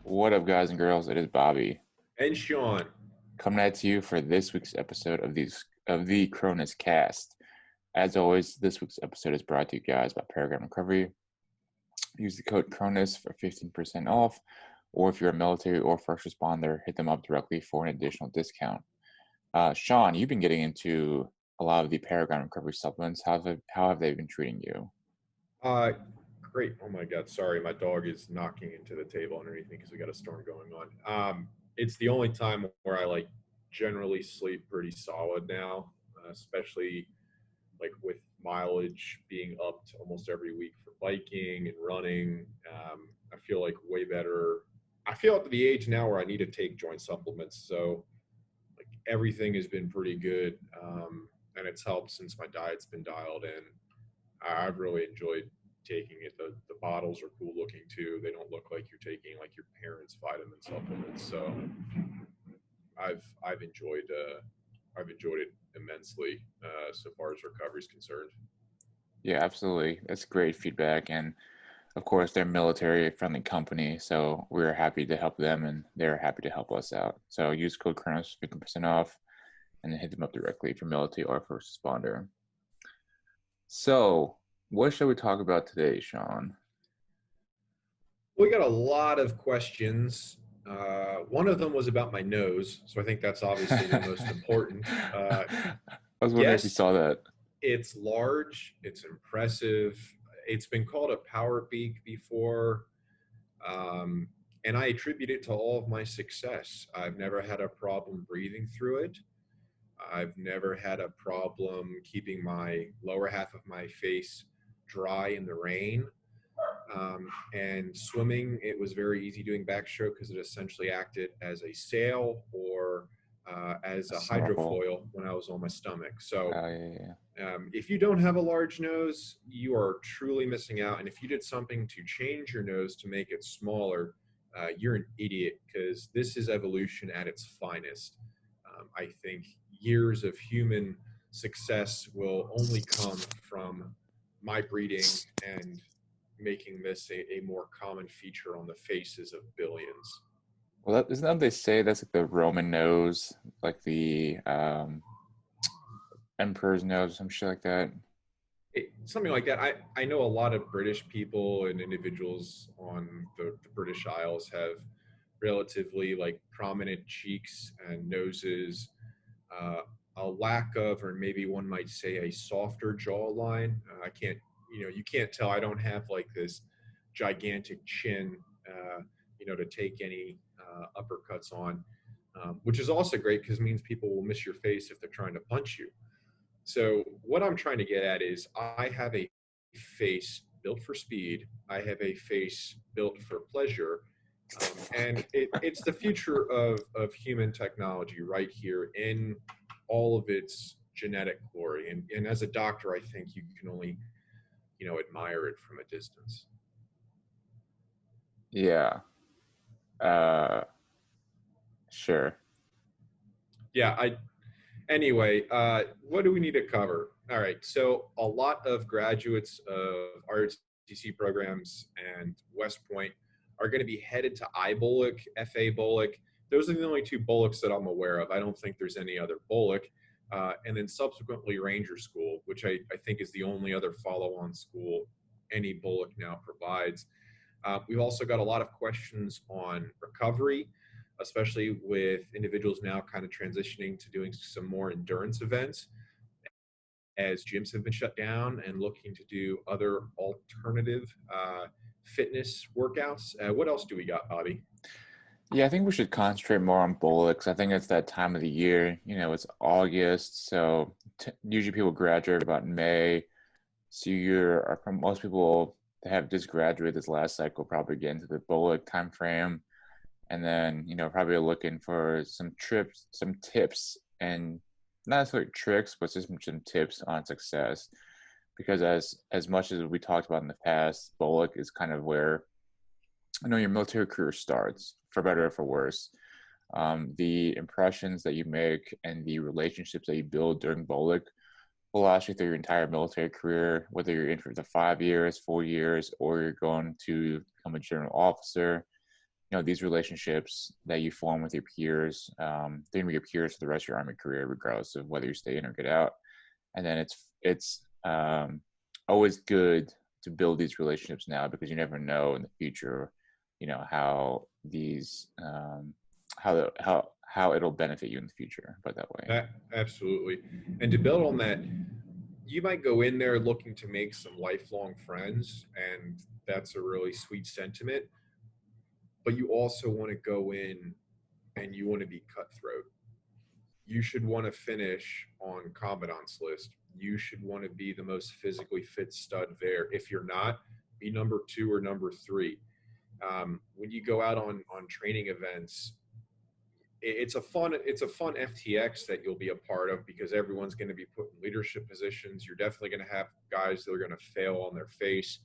What up, guys and girls? It is Bobby And Sean. coming at you for this week's episode of the Cronus Cast. As always, this week's episode is brought to you guys by Paragon Recovery. Use the code Cronus for 15% off, or if you're a military or first responder, hit them up directly for an additional discount. Sean, you've been getting into a lot of the Paragon Recovery supplements. How have they been treating you? Great. Oh my God. Sorry. My dog is knocking into the table underneath me because we got a storm going on. It's the only time where I generally sleep pretty solid now, especially with mileage being upped almost every week for biking and running. I feel way better. I feel at the age now where I need to take joint supplements. So everything has been pretty good. And it's helped since my diet's been dialed in. I've really enjoyed taking it. The bottles are cool looking too. They don't look like you're taking your parents' vitamin supplements. So I've enjoyed it immensely so far as recovery is concerned. Yeah, absolutely. That's great feedback. And of course, they're a military-friendly company, so we're happy to help them, and they're happy to help us out. So use code Cronus 15% off, and then hit them up directly for military or first responder. So, what shall we talk about today, Sean? We got a lot of questions. One of them was about my nose, so I think that's obviously the most important. I was wondering if you Yes, saw that. it's large. It's impressive. It's been called a power beak before. And I attribute it to all of my success. I've never had a problem breathing through it. I've never had a problem keeping my lower half of my face dry in the rain. And swimming, it was very easy doing backstroke because it essentially acted as a sail or as a Snorkel. hydrofoil when I was on my stomach. So Oh, yeah. if you don't have a large nose, you are truly missing out. And if you did something to change your nose to make it smaller, you're an idiot because this is evolution at its finest. I think years of human success will only come from my breeding and making this a more common feature on the faces of billions. Well, isn't that what they say? That's like the Roman nose, like the emperor's nose, some shit like that. Something like that. I know a lot of British people and individuals on the British Isles have relatively prominent cheeks and noses, uh, a lack of, or maybe one might say, a softer jawline. I can't, you can't tell. I don't have this gigantic chin, to take any uppercuts on, which is also great because it means people will miss your face if they're trying to punch you. So what I'm trying to get at is I have a face built for speed. I have a face built for pleasure. And it's the future of human technology right here in all of its genetic glory. And as a doctor, I think you can only, admire it from a distance. Yeah. Uh, sure. Yeah, anyway, what do we need to cover? All right, so a lot of graduates of ROTC programs and West Point are going to be headed to IBOLC, FA-BOLC. Those are the only two BOLCs that I'm aware of. I don't think there's any other BOLC. And then subsequently Ranger School, which I think is the only other follow-on school any BOLC now provides. We've also got a lot of questions on recovery, especially with individuals now kind of transitioning to doing some more endurance events as gyms have been shut down and looking to do other alternative fitness workouts. What else do we got, Bobby? Yeah, I think we should concentrate more on bullets. I think it's that time of the year. It's August, so usually people graduate about May. So most people that have just graduated this last cycle probably get into the bullet time frame, and then probably looking for some tips, and not necessarily tricks, but just some tips on success. Because as much as we talked about in the past, bullet is kind of where your military career starts, for better or for worse. The impressions that you make and the relationships that you build during BOLC will last you through your entire military career, whether you're in for the 5 years, 4 years, or you're going to become a general officer. these relationships that you form with your peers, they're gonna be your peers for the rest of your Army career, regardless of whether you stay in or get out. And then it's always good to build these relationships now, because you never know in the future, how these how it'll benefit you in the future. But that way. Absolutely. And to build on that, you might go in there looking to make some lifelong friends, and that's a really sweet sentiment. But you also want to go in and you want to be cutthroat. You should want to finish on commandant's list. You should want to be the most physically fit stud there. If you're not, be number 2 or number 3. When you go out on training events, it's a fun FTX that you'll be a part of, because everyone's going to be put in leadership positions. You're definitely going to have guys that are going to fail on their face.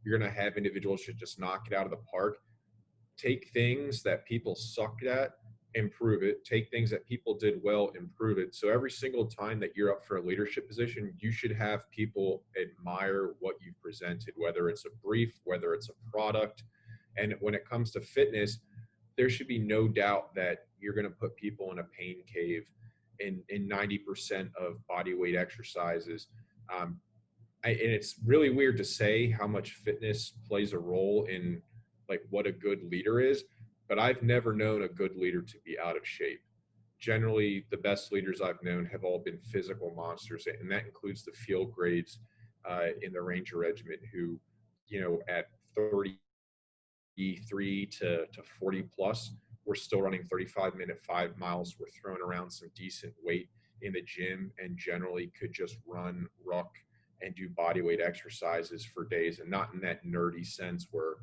You're going to have individuals that just knock it out of the park. Take things that people sucked at, improve it. Take things that people did well, improve it. So every single time that you're up for a leadership position, you should have people admire what you've presented, whether it's a brief, whether it's a product. And when it comes to fitness, there should be no doubt that you're going to put people in a pain cave in 90% of body weight exercises. And it's really weird to say how much fitness plays a role in like what a good leader is, but I've never known a good leader to be out of shape. Generally, the best leaders I've known have all been physical monsters, and that includes the field grades in the Ranger Regiment who, at 33 to 40 plus, we're still running 35-minute 5 miles. We're throwing around some decent weight in the gym, and generally could just run, ruck, and do body weight exercises for days, and not in that nerdy sense where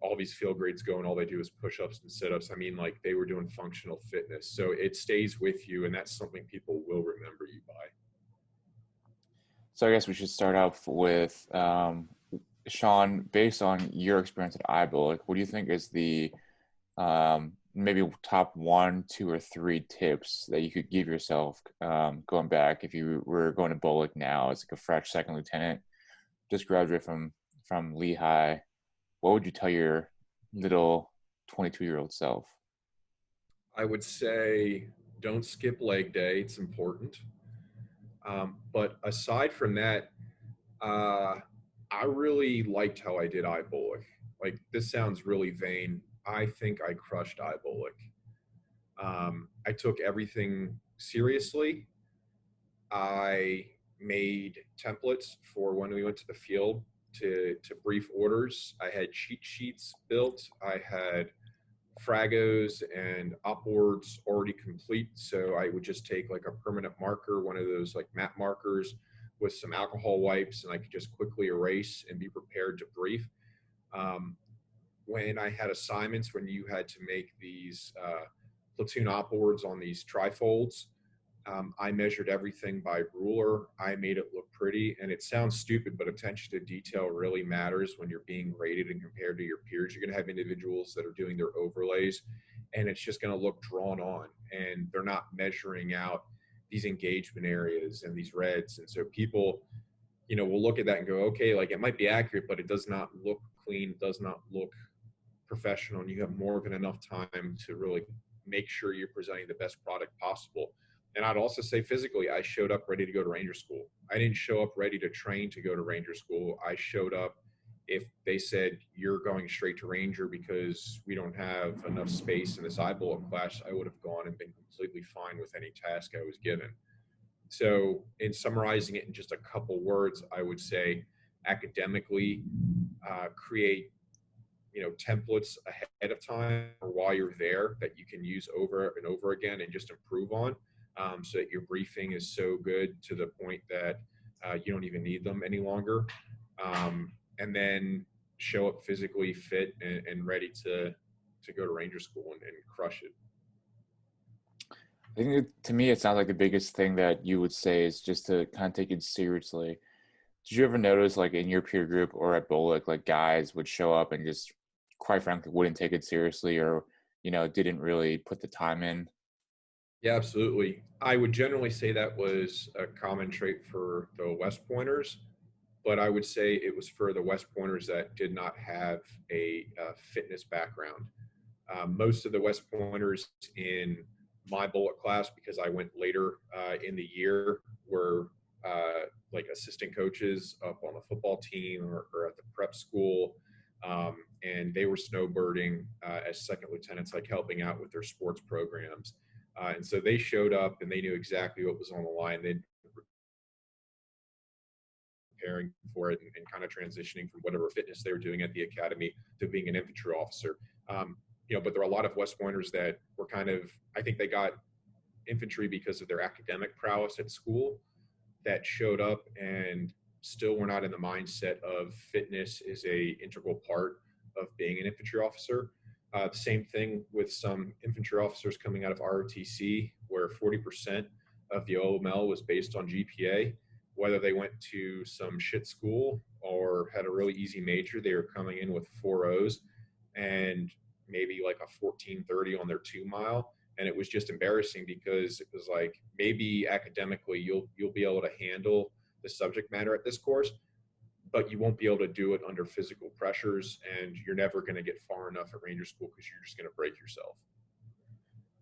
all these field grades go and all they do is push-ups and sit-ups. I mean, like, they were doing functional fitness. So it stays with you, and that's something people will remember you by. So I guess we should start off with Sean, based on your experience at IBOLC, what do you think is the maybe top 1, 2, or 3 tips that you could give yourself going back if you were going to BOLC now as like a fresh second lieutenant, just graduated from Lehigh? What would you tell your little 22-year-old self? I would say don't skip leg day. It's important. But aside from that, I really liked how I did IBOLC. Like, this sounds really vain. I think I crushed IBOLC. I took everything seriously. I made templates for when we went to the field to brief orders. I had cheat sheets built. I had fragos and op boards already complete. So I would just take like a permanent marker, one of those like map markers with some alcohol wipes, and I could just quickly erase and be prepared to brief. When I had assignments, when you had to make these platoon op boards on these trifolds, I measured everything by ruler. I made it look pretty, and it sounds stupid, but attention to detail really matters when you're being rated and compared to your peers. You're going to have individuals that are doing their overlays, and it's just going to look drawn on, and they're not measuring out these engagement areas and these reds. And so people, will look at that and go, okay, like, it might be accurate, but it does not look clean, does not look professional, and you have more than enough time to really make sure you're presenting the best product possible. And I'd also say physically, I showed up ready to go to Ranger School. I didn't show up ready to train to go to Ranger School. I showed up if they said, you're going straight to Ranger because we don't have enough space in this IBOLC class, I would have gone and been completely fine with any task I was given. So in summarizing it in just a couple words, I would say academically, create templates ahead of time or while you're there that you can use over and over again and just improve on, so that your briefing is so good to the point that you don't even need them any longer. And then show up physically fit and ready to go to Ranger School and crush it. I think to me, it sounds like the biggest thing that you would say is just to kind of take it seriously. Did you ever notice, like, in your peer group or at BOLC, like, guys would show up and just, quite frankly, wouldn't take it seriously, or, didn't really put the time in? Yeah, absolutely. I would generally say that was a common trait for the West Pointers, but I would say it was for the West Pointers that did not have a fitness background. Most of the West Pointers in my bullet class, because I went later in the year, were like assistant coaches up on the football team or at the prep school. And they were snowbirding as second lieutenants, like helping out with their sports programs. And so they showed up and they knew exactly what was on the line. They'd preparing for it and kind of transitioning from whatever fitness they were doing at the academy to being an infantry officer. But there are a lot of West Pointers that were kind of, I think they got infantry because of their academic prowess at school, that showed up and still were not in the mindset of fitness is a integral part of being an infantry officer. The same thing with some infantry officers coming out of ROTC, where 40% of the OML was based on GPA. Whether they went to some shit school or had a really easy major, they were coming in with 4.0s and maybe like a 1430 on their 2 mile. And it was just embarrassing because it was like, maybe academically you'll be able to handle the subject matter at this course, but you won't be able to do it under physical pressures, and you're never going to get far enough at Ranger School because you're just going to break yourself.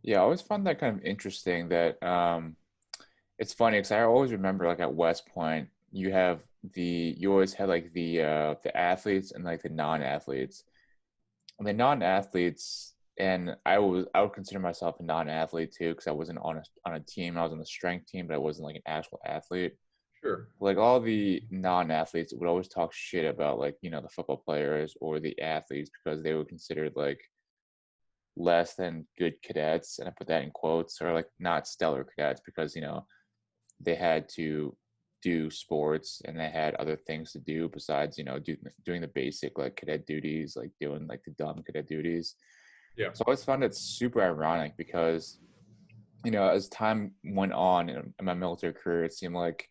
Yeah, I always found that kind of interesting that it's funny because I always remember like at West Point, you always had like the athletes and like the non-athletes. And the non-athletes, and I would consider myself a non-athlete too, because I wasn't on a team. I was on the strength team, but I wasn't like an actual athlete. Sure. Like all the non-athletes would always talk shit about like, the football players or the athletes because they were considered like less than good cadets, and I put that in quotes, or like not stellar cadets because, they had to do sports and they had other things to do besides, doing the basic like cadet duties, like doing like the dumb cadet duties. Yeah. So I always found it super ironic because, as time went on in my military career, it seemed like,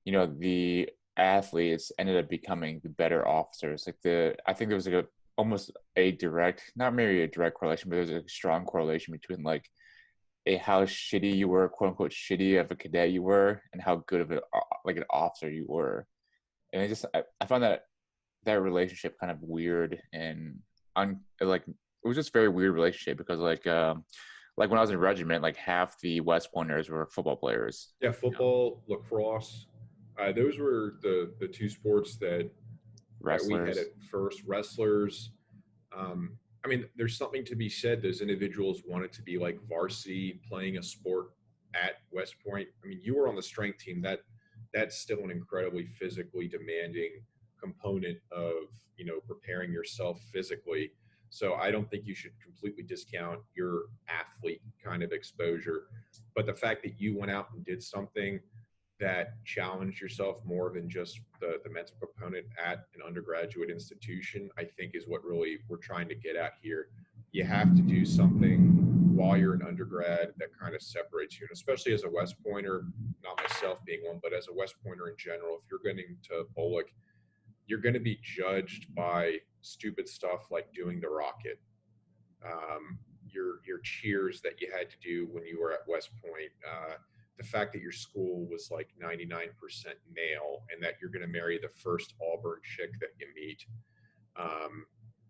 the athletes ended up becoming the better officers. I think there was like almost a direct, not maybe a direct correlation, but there's a strong correlation between like how shitty you were, quote unquote, shitty of a cadet you were, and how good of an officer you were. And I found that relationship kind of weird and like it was just a very weird relationship because like when I was in regiment, like half the West Pointers were football players. Yeah, football, lacrosse. Those were the two sports that we had Wrestlers. at first. Wrestlers. I mean, there's something to be said. Those individuals wanted to be like varsity, playing a sport at West Point. I mean, you were on the strength team. That's still an incredibly physically demanding component of preparing yourself physically. So I don't think you should completely discount your athlete kind of exposure. But the fact that you went out and did something that challenged yourself more than just the mental component at an undergraduate institution, I think is what really we're trying to get at here. You have to do something while you're an undergrad that kind of separates you, and especially as a West Pointer, not myself being one, but as a West Pointer in general, if you're getting to BOLC, you're going to be judged by stupid stuff like doing the rocket, your cheers that you had to do when you were at West Point, the fact that your school was like 99% male and that you're going to marry the first Auburn chick that you meet.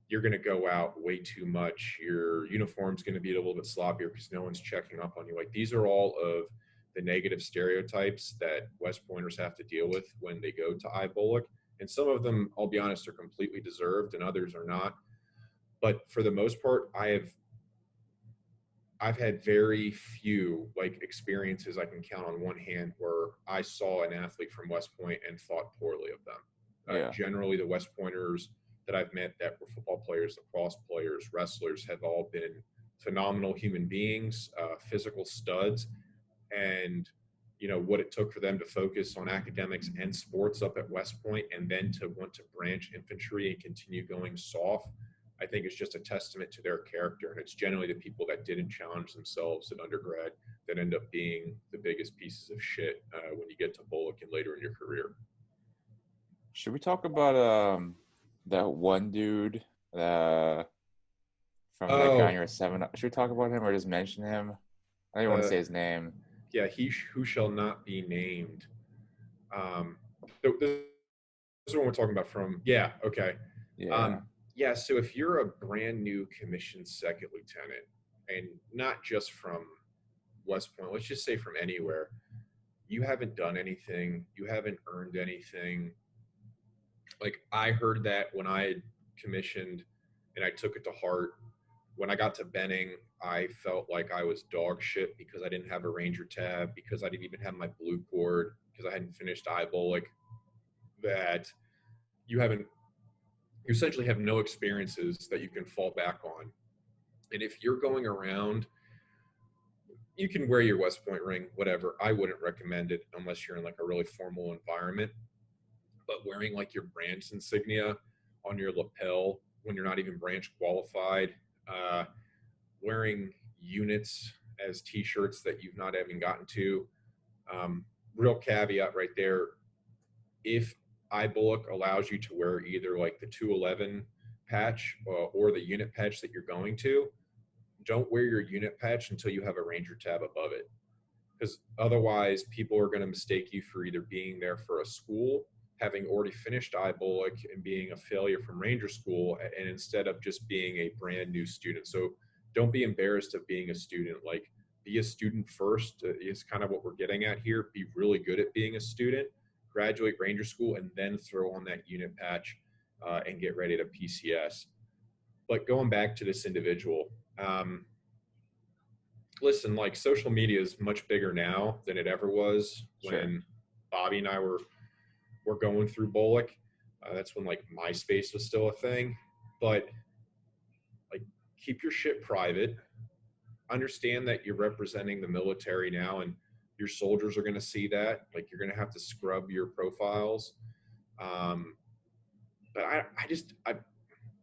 You're going to go out way too much. Your uniform's going to be a little bit sloppier because no one's checking up on you. Like, these are all of the negative stereotypes that West Pointers have to deal with when they go to IBOLC. And some of them, I'll be honest, are completely deserved and others are not. But for the most part, I've had very few like experiences I can count on one hand where I saw an athlete from West Point and thought poorly of them. Generally, the West Pointers that I've met that were football players, lacrosse players, wrestlers, have all been phenomenal human beings, physical studs. And what it took for them to focus on academics and sports up at West Point, and then to want to branch infantry and continue going soft, I think it's just a testament to their character. And it's generally the people that didn't challenge themselves at undergrad that end up being the biggest pieces of shit when you get to BOLC and later in your career. Should we talk about that one dude that guy in your 7? Should we talk about him or just mention him? I don't even want to say his name. Yeah, he who shall not be named. This is what we're talking about from. Yeah, okay. Yeah. Yeah, so if you're a brand new commissioned second lieutenant, and not just from West Point, let's just say from anywhere, you haven't done anything, you haven't earned anything. Like I heard that when I had commissioned and I took it to heart. When I got to Benning, I felt like I was dog shit because I didn't have a Ranger tab, because I didn't even have my blue cord, because I hadn't finished IBOLC. That you haven't, you essentially have no experiences that you can fall back on. And if you're going around, you can wear your West Point ring, whatever. I wouldn't recommend it unless you're in like a really formal environment. But wearing like your branch insignia on your lapel when you're not even branch qualified, uh, wearing units as t-shirts that you've not even gotten to. Real caveat right there. If IBOLC allows you to wear either like the 211 patch or the unit patch that you're going to, don't wear your unit patch until you have a Ranger tab above it. Because otherwise, people are going to mistake you for either being there for a school, having already finished IBOLC and being a failure from Ranger School, and instead of just being a brand new student. So don't be embarrassed of being a student. Like, be a student first is kind of what we're getting at here. Be really good at being a student, graduate Ranger School, and then throw on that unit patch and get ready to PCS. But going back to this individual, listen, like social media is much bigger now than it ever was when Bobby and I were going through BOLC. That's when like MySpace was still a thing. But like, keep your shit private. Understand that you're representing the military now, and your soldiers are going to see that. Like, you're going to have to scrub your profiles. But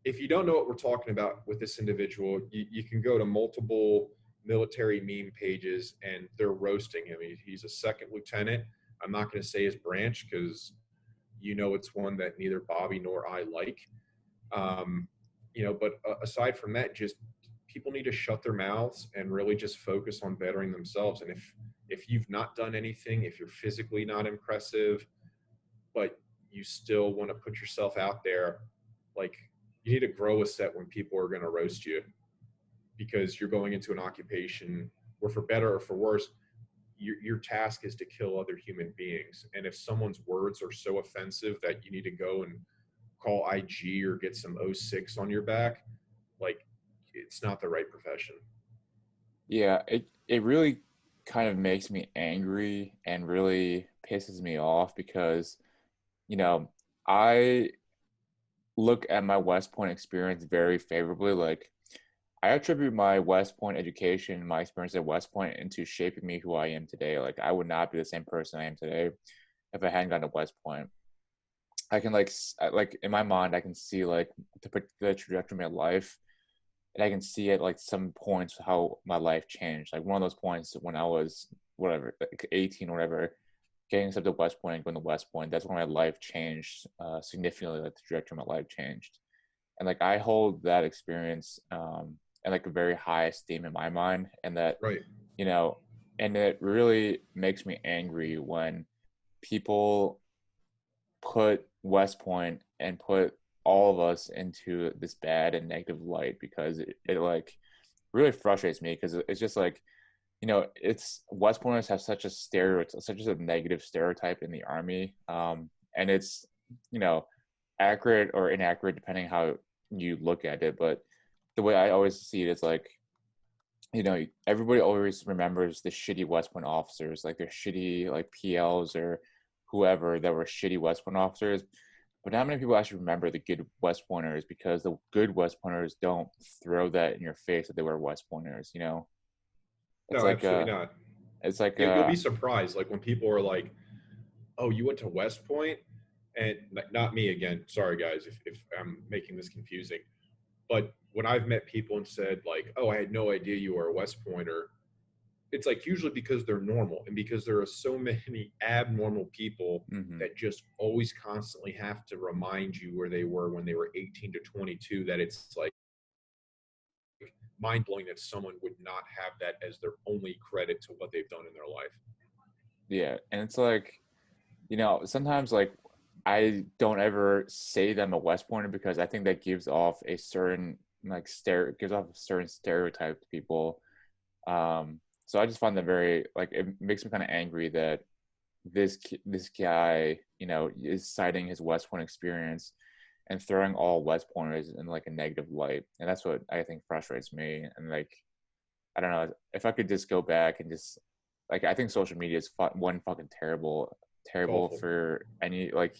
if you don't know what we're talking about with this individual, you can go to multiple military meme pages and they're roasting him. He's a second lieutenant. I'm not going to say his branch because it's one that neither Bobby nor I like. But aside from that, just people need to shut their mouths and really just focus on bettering themselves. And if you've not done anything, if you're physically not impressive, but you still want to put yourself out there, like, you need to grow a set when people are going to roast you, because you're going into an occupation where, for better or for worse, your task is to kill other human beings. And if someone's words are so offensive that you need to go and call IG or get some 06 on your back, like, it's not the right profession. Yeah, it really kind of makes me angry and really pisses me off because, I look at my West Point experience very favorably. Like, I attribute my West Point education, my experience at West Point, into shaping me who I am today. Like, I would not be the same person I am today if I hadn't gone to West Point. I can like in my mind, I can see like the trajectory of my life, and I can see at like some points how my life changed. Like, one of those points when I was whatever, like 18 or whatever, getting accepted to West Point and going to West Point. That's when my life changed significantly. Like, the trajectory of my life changed, and like I hold that experience in like a very high esteem in my mind, and that Right. And it really makes me angry when people put West Point and put all of us into this bad and negative light, because it like really frustrates me, because it's just like, it's West Pointers have such a such a negative stereotype in the Army, and it's accurate or inaccurate depending how you look at it. But the way I always see it is like, everybody always remembers the shitty West Point officers, like their shitty like PLs or whoever that were shitty West Point officers. But not many people actually remember the good West Pointers, because the good West Pointers don't throw that in your face that they were West Pointers. It's No, like absolutely not. it's like You'll be surprised, like, when people are like, "Oh, you went to West Point," and not me again. Sorry, guys, if I'm making this confusing. But when I've met people and said like, "Oh, I had no idea you were a West Pointer," it's like usually because they're normal, and because there are so many abnormal people mm-hmm. that just always constantly have to remind you where they were when they were 18 to 22, that it's like mind blowing that someone would not have that as their only credit to what they've done in their life. Yeah, and it's like, sometimes like I don't ever say that I'm a West Pointer because I think that gives off a certain gives off a certain stereotype to people. So I just find that very like it makes me kind of angry that this guy, is citing his West Point experience and throwing all West Pointers in like a negative light, and that's what I think frustrates me. And like, I don't know if I could just go back and just like I think social media is one fucking terrible Awful. for any like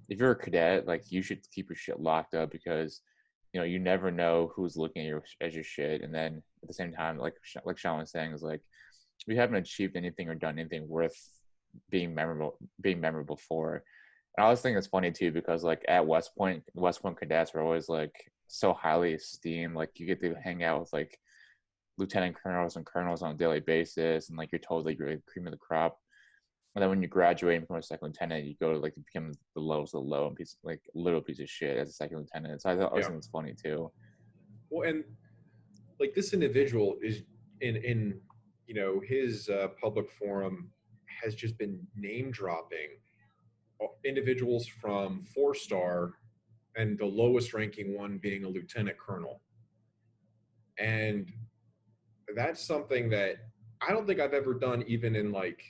if you're a cadet, like you should keep your shit locked up because you never know who's looking at your shit. And then at the same time, like Sean was saying, is like we haven't achieved anything or done anything worth being memorable for. And I always think it's funny too because like at West Point cadets are always like so highly esteemed. Like you get to hang out with like lieutenant colonels and colonels on a daily basis, and like you're told like you're the cream of the crop. And then when you graduate and become a second lieutenant, you go to like become the lowest of the low and like little piece of shit as a second lieutenant. So I always Yeah. think it's funny too. Well, and like this individual is in his public forum has just been name dropping individuals from 4-star and the lowest ranking one being a lieutenant colonel. And that's something that I don't think I've ever done, even in like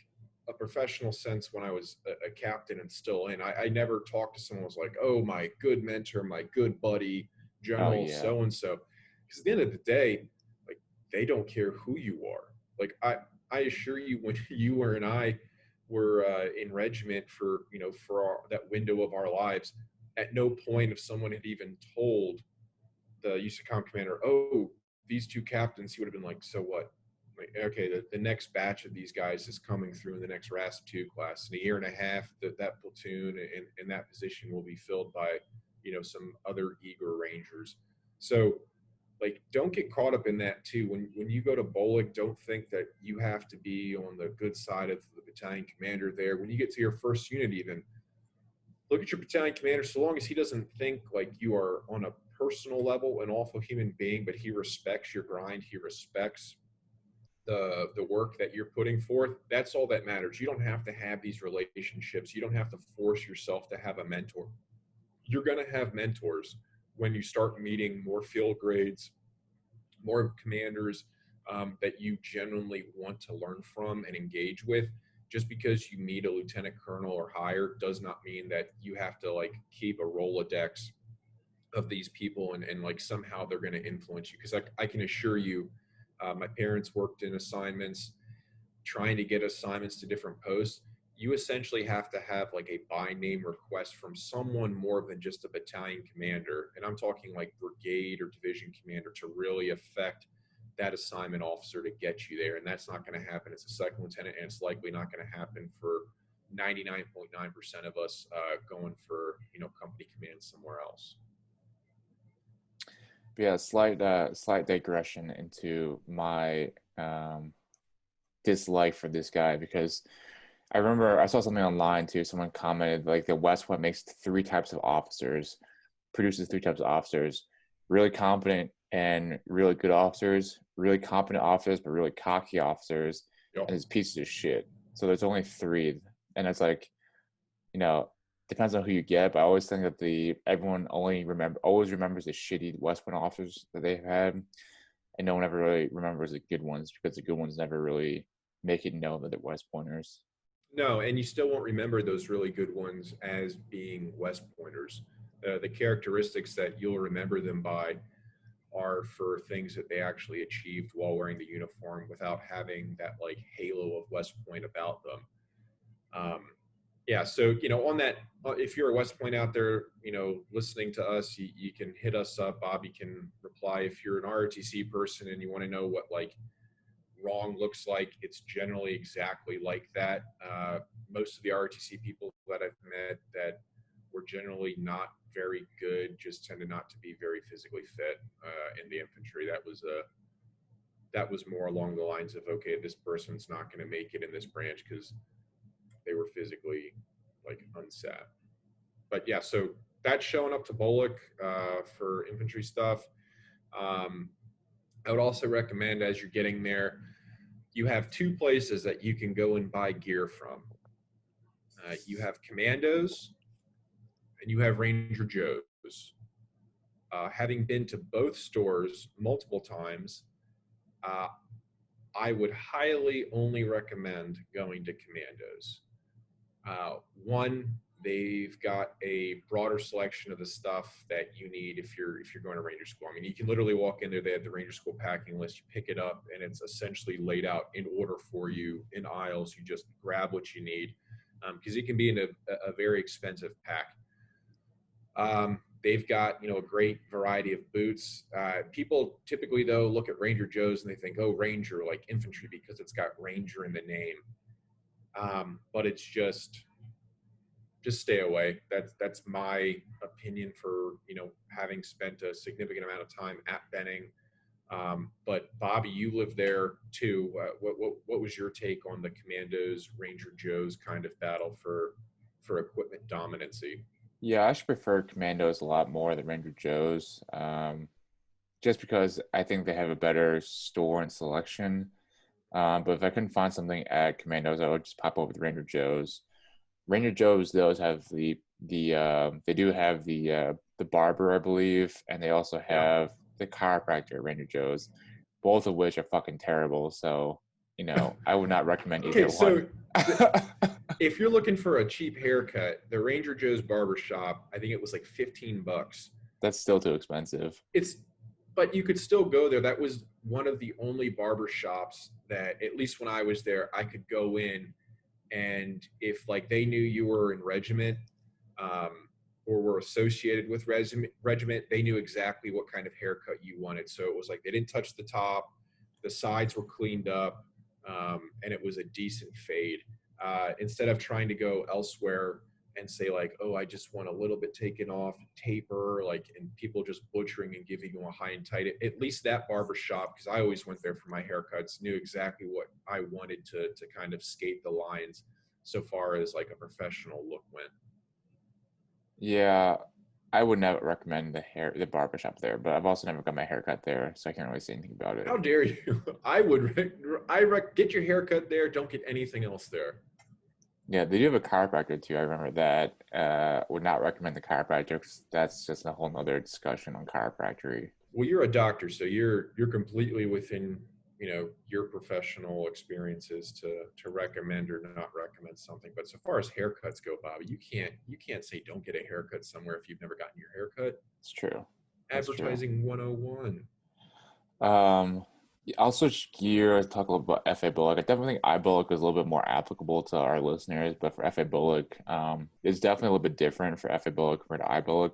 a professional sense when I was a captain and still in. I never talked to someone who was like, oh, my good mentor, my good buddy, Oh General yeah. so and so. Because at the end of the day, like they don't care who you are. Like I assure you, when you were and I were in regiment for that window of our lives, at no point if someone had even told the USACOM commander, oh, these two captains, he would have been like, so what? Like, okay, the next batch of these guys is coming through in the next RASP-2 class. In a year and a half, that platoon and that position will be filled by, some other eager Rangers. So, like, don't get caught up in that too. When you go to BOLC, don't think that you have to be on the good side of the battalion commander there. When you get to your first unit, even look at your battalion commander. So long as he doesn't think like you are on a personal level an awful human being, but he respects your grind, he respects the work that you're putting forth, that's all that matters. You don't have to have these relationships. You don't have to force yourself to have a mentor. You're going to have mentors when you start meeting more field grades, more commanders that you genuinely want to learn from and engage with. Just because you meet a lieutenant colonel or higher does not mean that you have to like keep a Rolodex of these people and like somehow they're going to influence you. Because I can assure you, my parents worked in assignments, trying to get assignments to different posts. You essentially have to have like a by name request from someone more than just a battalion commander. And I'm talking like brigade or division commander to really affect that assignment officer to get you there. And that's not going to happen as a second lieutenant. And it's likely not going to happen for 99.9% of us going for, company command somewhere else. But yeah, slight digression into my dislike for this guy because I remember I saw something online too. Someone commented like the West Point makes three types of officers, produces three types of officers: really competent and really good officers, really competent officers but really cocky officers, Yep. and it's pieces of shit. So there's only three, and it's like, depends on who you get. But I always think that everyone always remembers the shitty West Point officers that they've had, and no one ever really remembers the good ones because the good ones never really make it known that they're West Pointers. No, and you still won't remember those really good ones as being West Pointers. The characteristics that you'll remember them by are for things that they actually achieved while wearing the uniform without having that like halo of West Point about them. Yeah, so on that, if you're a West Point out there, listening to us, you can hit us up. Bobby can reply. If you're an ROTC person and you want to know what like wrong looks like, it's generally exactly like that. Most of the ROTC people that I've met that were generally not very good just tended not to be very physically fit in the infantry. That was more along the lines of, okay, this person's not going to make it in this branch because they were physically like unset. But yeah, so that's showing up to BOLC for infantry stuff. I would also recommend, as you're getting there, you have two places that you can go and buy gear from. You have Commandos and you have Ranger Joe's. Having been to both stores multiple times, uh, I would highly only recommend going to Commandos. One, they've got a broader selection of the stuff that you need if you're going to Ranger School. I mean, you can literally walk in there. They have the Ranger School packing list. You pick it up, and it's essentially laid out in order for you in aisles. You just grab what you need because it can be in a very expensive pack. They've got, a great variety of boots. People typically, though, look at Ranger Joe's and they think, oh, Ranger, like infantry, because it's got Ranger in the name. But it's just stay away. That's my opinion for, having spent a significant amount of time at Benning. But Bobby, you live there too. What was your take on the Commandos, Ranger Joe's kind of battle for equipment dominancy? Yeah, I should prefer Commandos a lot more than Ranger Joe's, just because I think they have a better store and selection. But if I couldn't find something at Commandos, I would just pop over to Ranger Joe's. Ranger Joe's, those have they do have the barber, I believe, and they also have the chiropractor at Ranger Joe's, both of which are fucking terrible. So, I would not recommend either one. If you're looking for a cheap haircut, the Ranger Joe's barbershop, I think it was like $15. That's still too expensive. But you could still go there. That was one of the only barber shops that, at least when I was there, I could go in, and if like they knew you were in regiment or were associated with regiment, they knew exactly what kind of haircut you wanted. So it was like they didn't touch the top, the sides were cleaned up, and it was a decent fade. Instead of trying to go elsewhere and say like, oh, I just want a little bit taken off, taper, and people just butchering and giving you a high and tight. At least that barber shop, because I always went there for my haircuts, knew exactly what I wanted to kind of skate the lines so far as like a professional look went. Yeah, I would never recommend the barber shop there, but I've also never got my haircut there, so I can't really say anything about it. How dare you? I get your haircut there. Don't get anything else there. Yeah, they do have a chiropractor too. I remember that. Would not recommend the chiropractor because that's just a whole nother discussion on chiropractic. Well, you're a doctor, so you're completely within your professional experiences to recommend or not recommend something. But so far as haircuts go, Bobby, you can't say don't get a haircut somewhere if you've never gotten your haircut. It's true. Advertising 101. I'll switch gears, talk a little about FA-BOLC. I definitely think IBOLC is a little bit more applicable to our listeners, but for FA-BOLC, it's definitely a little bit different for FA-BOLC compared to IBOLC.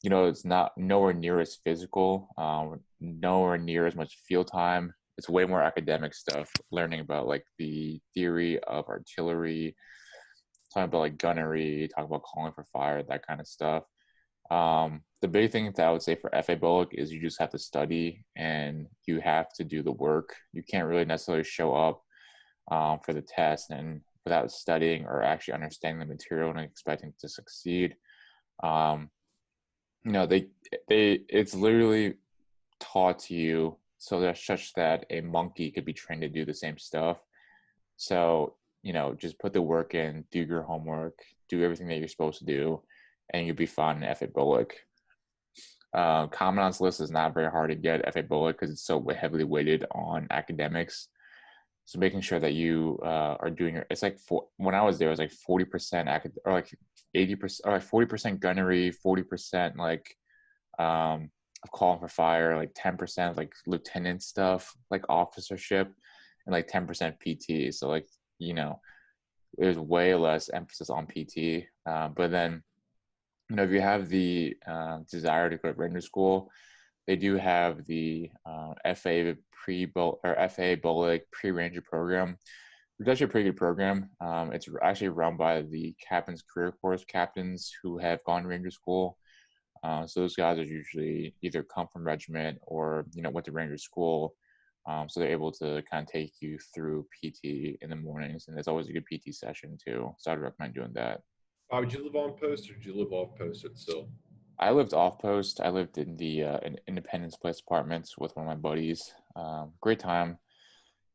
It's not nowhere near as physical, nowhere near as much field time. It's way more academic stuff, learning about like the theory of artillery, talking about like gunnery, talking about calling for fire, that kind of stuff. The big thing that I would say for FA-BOLC is you just have to study and you have to do the work. You can't really necessarily show up for the test and without studying or actually understanding the material and expecting to succeed. It's literally taught to you so that such that a monkey could be trained to do the same stuff. So, just put the work in, do your homework, do everything that you're supposed to do, and you'll be fine in FA-BOLC. Commandant's list is not very hard to get at FA-BOLC because it's so heavily weighted on academics. So making sure that you are doing it's like when I was there, it was like 40% or like 80% or like 40% gunnery, 40% like of calling for fire, like 10% like lieutenant stuff, like officership, and like 10% PT. So like, there's way less emphasis on PT. But then, if you have the desire to go to Ranger School, they do have the FA BOLC pre-Ranger program. It's actually a pretty good program. It's actually run by the Captain's Career Course captains who have gone to Ranger School. So those guys are usually either come from regiment or went to Ranger School. So they're able to kind of take you through PT in the mornings, and there's always a good PT session too. So I'd recommend doing that. Did you live on post or did you live off post at still? I lived off post. I lived in the Independence Place apartments with one of my buddies. Great time.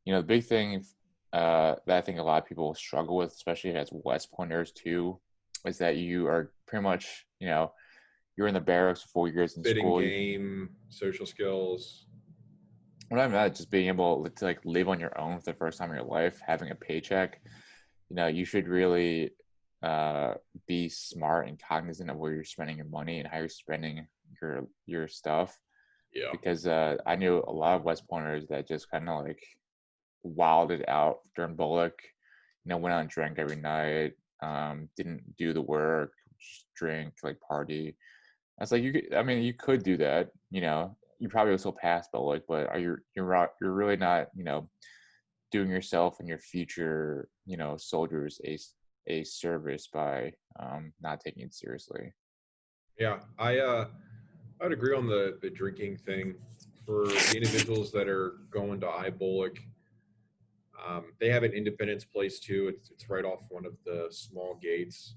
The big thing that I think a lot of people struggle with, especially as West Pointers too, is that you are pretty much you know, you're in the barracks for 4 years in Fitting school. game, social skills. What I'm at, just being able to like live on your own for the first time in your life, having a paycheck, you should really be smart and cognizant of where you're spending your money and how you're spending your stuff. Yeah. Because I knew a lot of West Pointers that just kind of like wilded out during BOLC, went out and drank every night, didn't do the work, just drink, like party. I was like, you could do that, you probably will still pass BOLC, but you're really not, doing yourself and your future, soldiers a service by not taking it seriously. Yeah, I would agree on the drinking thing. For the individuals that are going to IBOLC, they have an Independence Place too. It's right off one of the small gates.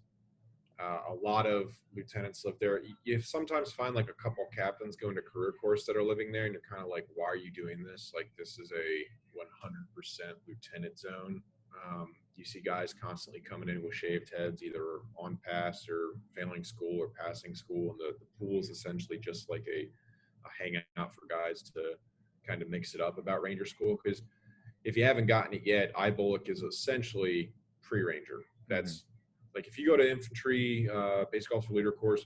A lot of lieutenants live there. You sometimes find like a couple captains going to career course that are living there, and you're kind of like, why are you doing this? Like, this is a 100% lieutenant zone. You see guys constantly coming in with shaved heads, either on pass or failing school or passing school, and the pool is essentially just like a hangout for guys to kind of mix it up about Ranger School. Because if you haven't gotten it yet, IBOLC is essentially pre-Ranger. That's like if you go to infantry, basic officer leader course,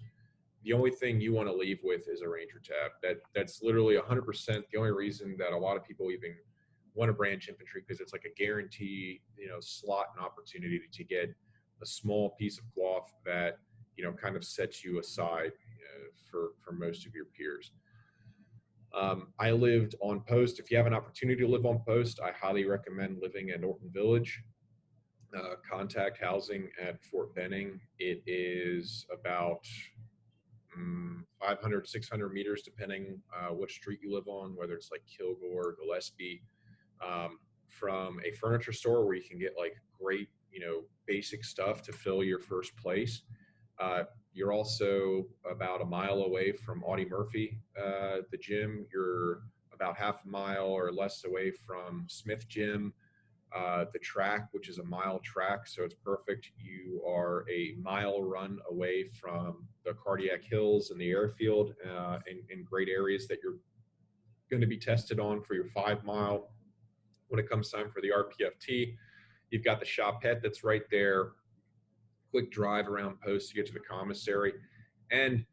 the only thing you want to leave with is a Ranger tab. That's literally 100% the only reason that a lot of people even want to branch infantry, because it's like a guarantee, slot and opportunity to get a small piece of cloth that kind of sets you aside for most of your peers. I lived on post. If you have an opportunity to live on post, I highly recommend living at Norton Village. Contact housing at Fort Benning. It is about 500, 600 meters, depending which street you live on, whether it's like Kilgore, Gillespie, from a furniture store where you can get like great, basic stuff to fill your first place. You're also about a mile away from Audie Murphy, the gym. You're about half a mile or less away from Smith Gym, the track, which is a mile track, so it's perfect. You are a mile run away from the Cardiac Hills and the airfield, in great areas that you're going to be tested on for your 5 mile. When it comes time for the RPFT, you've got the Chapette that's right there. Quick drive around post to get to the commissary. And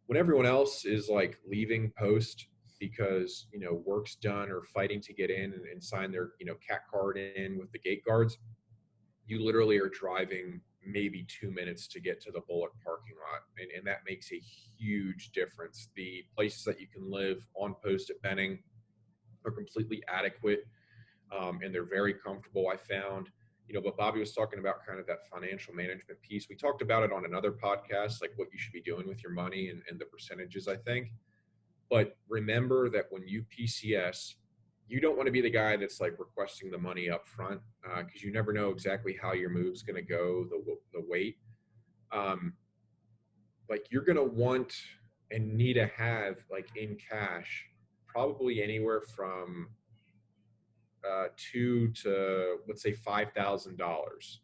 when everyone else is like leaving post because work's done or fighting to get in and sign their cat card in with the gate guards, you literally are driving maybe 2 minutes to get to the BOLC parking lot, and that makes a huge difference. The places that you can live on post at Benning are completely adequate, and they're very comfortable. I found, but Bobby was talking about kind of that financial management piece. We talked about it on another podcast, like what you should be doing with your money and the percentages, I think. But remember that when you PCS, you don't want to be the guy that's like requesting the money up front, because you never know exactly how your move's going to go, the weight. Like you're going to want and need to have like in cash, probably anywhere from $2,000 to let's say $5,000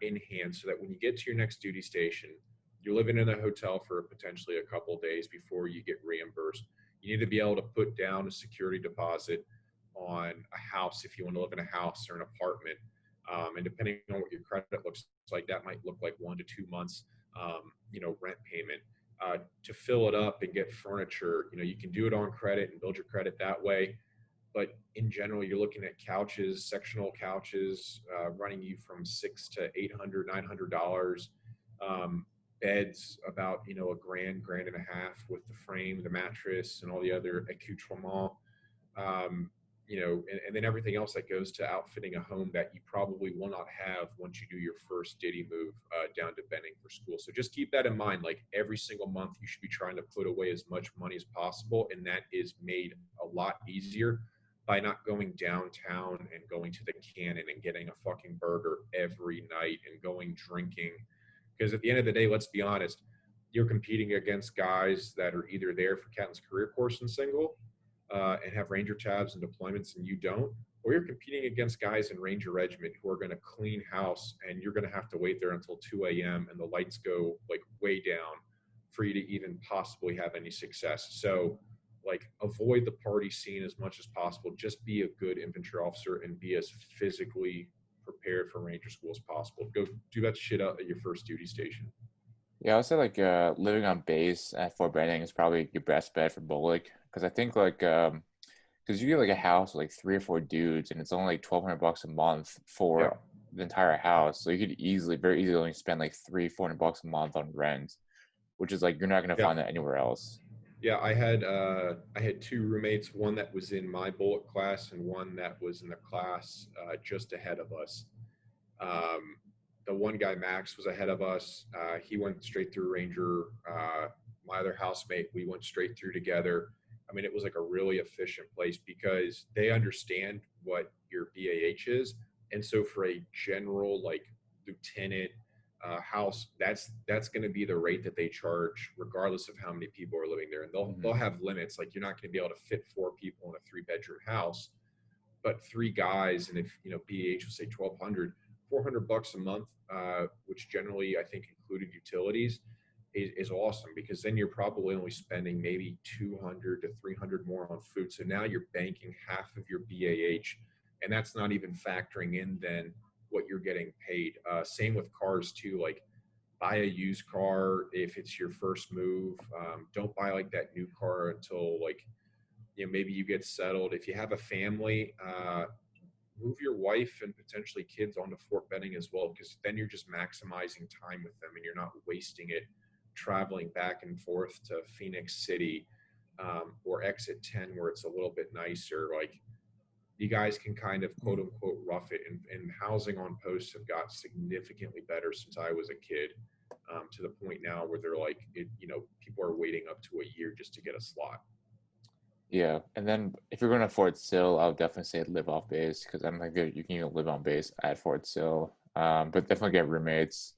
in hand, so that when you get to your next duty station, you're living in a hotel for potentially a couple of days before you get reimbursed. You need to be able to put down a security deposit on a house if you want to live in a house or an apartment. And depending on what your credit looks like, that might look like 1 to 2 months, rent payment. To fill it up and get furniture, you can do it on credit and build your credit that way. But in general, you're looking at couches, sectional couches, running you from $600 to $800, $900. Beds about a grand and a half with the frame, the mattress, and all the other accoutrements. And then everything else that goes to outfitting a home that you probably will not have once you do your first ditty move down to Benning for school. So just keep that in mind. Like every single month, you should be trying to put away as much money as possible, and that is made a lot easier by not going downtown and going to the Cannon and getting a fucking burger every night and going drinking. Because at the end of the day, let's be honest, you're competing against guys that are either there for Captain's Career Course and single and have Ranger tabs and deployments and you don't, or you're competing against guys in Ranger Regiment who are going to clean house and you're going to have to wait there until 2 a.m. and the lights go like way down for you to even possibly have any success. So like avoid the party scene as much as possible. Just be a good infantry officer and be as physically prepared for Ranger School as possible. Go do that shit out at your first duty station. Yeah, I would say like living on base at Fort Benning is probably your best bet for BOLC, because I think like because you get like a house with like 3 or 4 dudes and it's only like $1,200 a month Yeah. for the entire house, so you could very easily only spend like $300-400 a month on rent, which is like you're not going to Yeah. find that anywhere else. Yeah, I had 2 roommates, one that was in my bullet class and one that was in the class just ahead of us. Um, the one guy, Max, was ahead of us. He went straight through Ranger. My other housemate, we went straight through together. I mean, it was like a really efficient place because they understand what your BAH is. And so for a general, like lieutenant house, that's going to be the rate that they charge, regardless of how many people are living there. And they'll have limits. Like you're not going to be able to fit 4 people in a 3-bedroom house, but 3 guys, and if BAH would say 1,200, $400 a month, which generally I think included utilities, is awesome, because then you're probably only spending maybe 200 to 300 more on food. So now you're banking half of your BAH, and that's not even factoring in then what you're getting paid. Same with cars too. Like buy a used car if it's your first move. Don't buy like that new car until like maybe you get settled. If you have a family, move your wife and potentially kids onto Fort Benning as well, because then you're just maximizing time with them and you're not wasting it traveling back and forth to Phoenix City or Exit 10 where it's a little bit nicer. Like you guys can kind of quote unquote rough it, and housing on posts have got significantly better since I was a kid, to the point now where they're like, people are waiting up to a year just to get a slot. Yeah, and then if you're going to Fort Sill, I would definitely say live off base, because I don't think that you can even live on base at Fort Sill. But definitely get roommates.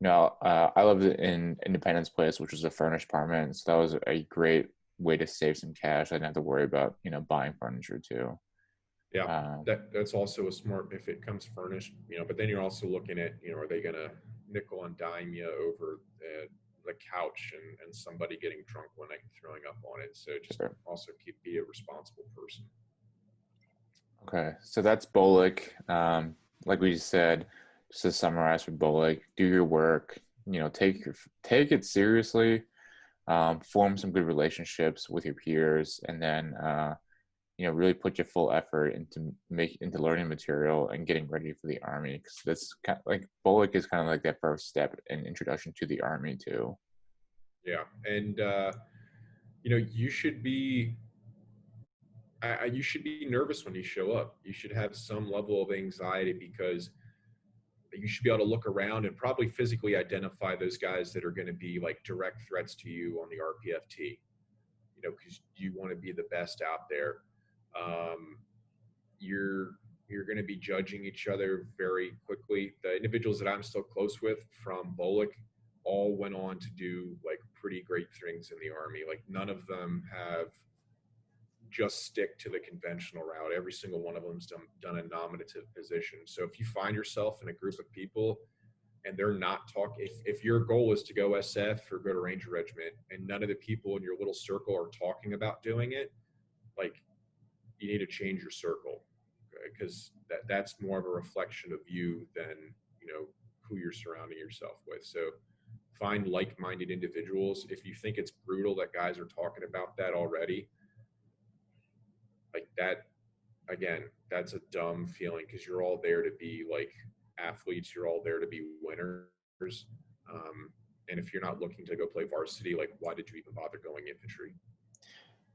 I lived in Independence Place, which was a furnished apartment, so that was a great way to save some cash. I didn't have to worry about buying furniture too. Yeah, that's also a smart if it comes furnished, but then you're also looking at, are they going to nickel and dime you over the couch and somebody getting drunk one night and throwing up on it. So just Sure. also be a responsible person. Okay, so that's BOLC. Like we said, just to summarize for BOLC, do your work. Take it seriously. Form some good relationships with your peers, and then really put your full effort into learning material and getting ready for the Army. Because that's kind of like BOLC is kind of like that first step in introduction to the Army too. Yeah, and you should be. You should be nervous when you show up. You should have some level of anxiety, because you should be able to look around and probably physically identify those guys that are going to be like direct threats to you on the RPFT, because you want to be the best out there. You're going to be judging each other very quickly. The individuals that I'm still close with from BOLC all went on to do like pretty great things in the Army. Like none of them have just stick to the conventional route. Every single one of them's done a nominative position. So if you find yourself in a group of people and they're not talking, if your goal is to go SF or go to Ranger Regiment and none of the people in your little circle are talking about doing it, like you need to change your circle, because that's more of a reflection of you than who you're surrounding yourself with. So find like-minded individuals. If you think it's brutal that guys are talking about that already, like that, again, that's a dumb feeling, because you're all there to be like athletes. You're all there to be winners. And if you're not looking to go play varsity, like why did you even bother going infantry?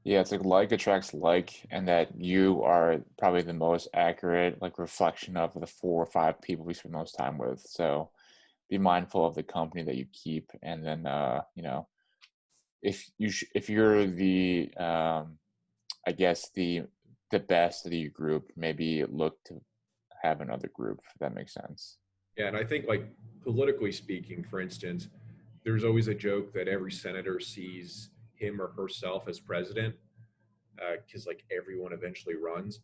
Yeah, it's like attracts like, and that you are probably the most accurate like reflection of the 4 or 5 people we spend most time with. So be mindful of the company that you keep, and then if you're the I guess the best of your group, maybe look to have another group, if that makes sense. Yeah, and I think like politically speaking, for instance, there's always a joke that every senator sees him or herself as president, because like everyone eventually runs.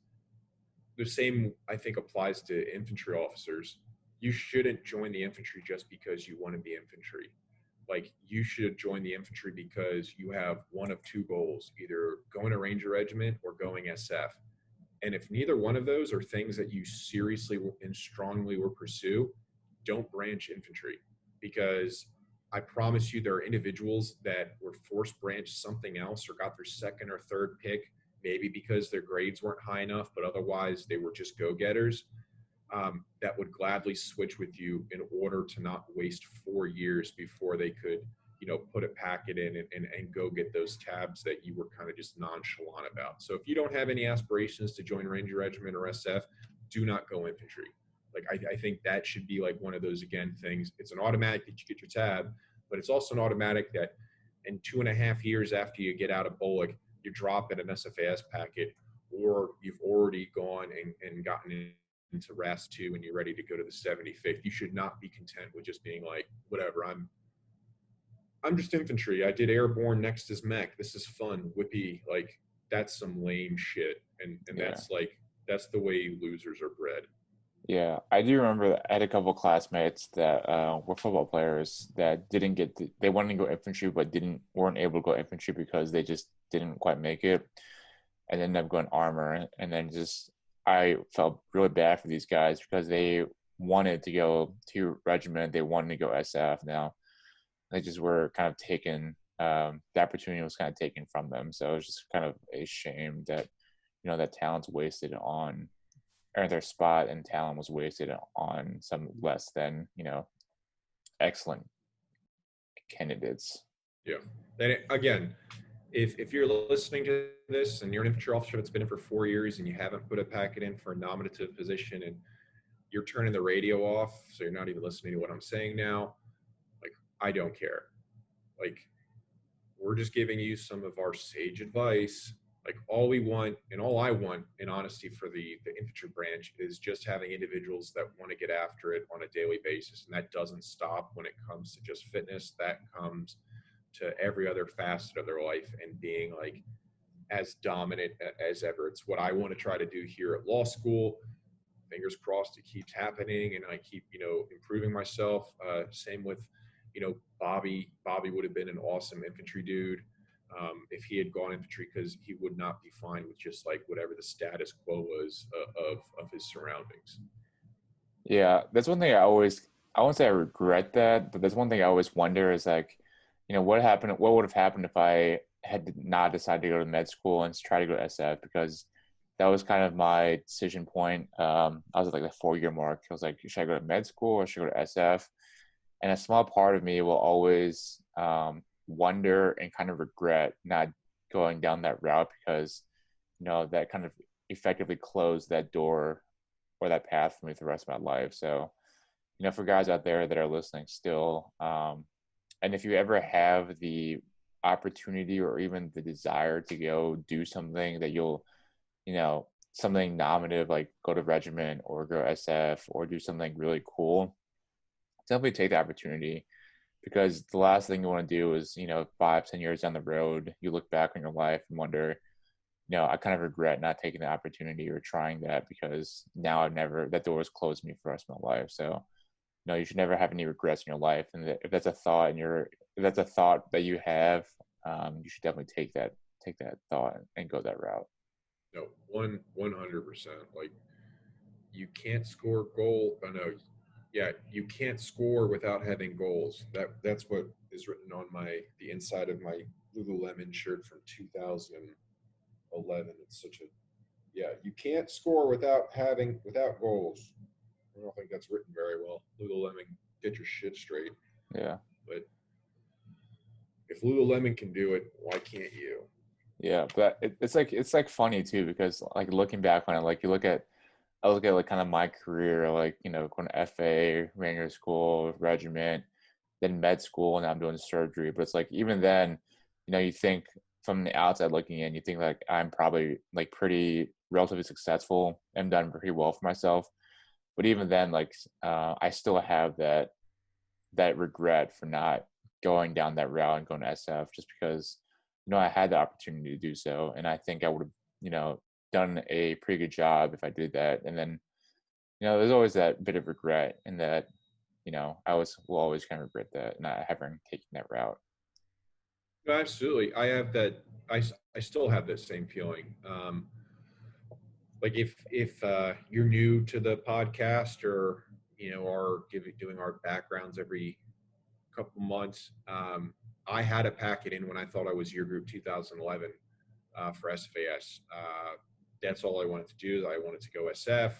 The same, I think, applies to infantry officers. You shouldn't join the infantry just because you want to be infantry. like you should join the infantry because you have one of two goals, either going to Ranger Regiment or going SF. And if neither one of those are things that you seriously and strongly will pursue, don't branch infantry, because I promise you there are individuals that were forced branch something else or got their second or third pick, maybe because their grades weren't high enough, but otherwise they were just go-getters, that would gladly switch with you in order to not waste 4 years before they could, put a packet in and go get those tabs that you were kind of just nonchalant about. So if you don't have any aspirations to join Ranger Regiment or SF, do not go infantry. Like I think that should be like one of those, again, things. It's an automatic that you get your tab, but it's also an automatic that in 2.5 years after you get out of BOLC, you drop in an SFAS packet, or you've already gone and gotten into RAS 2 and you're ready to go to the 75th. You should not be content with just being like, whatever, I'm just infantry. I did airborne next as mech. This is fun. Whippy. Like, that's some lame shit. And Yeah. that's the way losers are bred. Yeah, I do remember that I had a couple of classmates that were football players that didn't get they wanted to go infantry but weren't able to go infantry because they just didn't quite make it, and ended up going armor. And then just I felt really bad for these guys because they wanted to go to regiment, they wanted to go SF. Now they just were kind of taken. The opportunity was kind of taken from them, so it was just kind of a shame that that talent's wasted on, or their spot and talent was wasted on some less than excellent candidates. Yeah. And again, if you're listening to this and you're an infantry officer that's been in for 4 years and you haven't put a packet in for a nominative position and you're turning the radio off, so you're not even listening to what I'm saying now, like, I don't care. Like, we're just giving you some of our sage advice. Like, all we want and all I want in honesty for the infantry branch is just having individuals that want to get after it on a daily basis. And that doesn't stop when it comes to just fitness. That comes to every other facet of their life and being like as dominant as ever. It's what I want to try to do here at law school. Fingers crossed it keeps happening and I keep, improving myself. Same with, Bobby. Bobby would have been an awesome infantry dude if he had gone infantry, because he would not be fine with just like whatever the status quo was of his surroundings. Yeah, that's one thing I won't say I regret that, but that's one thing I always wonder is like, what would have happened if I had not decided to go to med school and try to go to SF, because that was kind of my decision point. I was at like the 4-year mark. I was like, should I go to med school or should I go to SF? And a small part of me will always wonder and kind of regret not going down that route, because that kind of effectively closed that door or that path for me for the rest of my life. So for guys out there that are listening still, and if you ever have the opportunity or even the desire to go do something that you'll something nominative, like go to regiment or go SF or do something really cool, definitely take the opportunity. Because the last thing you want to do is 5-10 years down the road, you look back on your life and wonder, I kind of regret not taking the opportunity or trying that, because now that door was closed to me for the rest of my life. So you should never have any regrets in your life. And if that's a thought that you have, you should definitely take that thought and go that route. No, 100%. Like, you can't score goal. I know. Yeah, you can't score without having goals. That's what is written on the inside of my Lululemon shirt from 2011. It's such a, yeah, you can't score without goals. I don't think that's written very well. Lululemon, get your shit straight. Yeah. But if Lululemon can do it, why can't you? Yeah, but it's like funny too, because like looking back on it, like I look at like kind of my career, like going to FA, Ranger School, regiment, then med school, and now I'm doing surgery. But it's like even then, you think from the outside looking in, you think like I'm probably like pretty relatively successful and done pretty well for myself. But even then, like I still have that regret for not going down that route and going to SF, just because I had the opportunity to do so, and I think I would have done a pretty good job if I did that. And then there's always that bit of regret in that will always kind of regret that, not having taken that route. No, absolutely. I have that. I still have that same feeling. Like if you're new to the podcast, or are doing our backgrounds every couple months, I had to pack it in when I thought I was year group 2011 for SFAS. That's all I wanted to do. I wanted to go SF.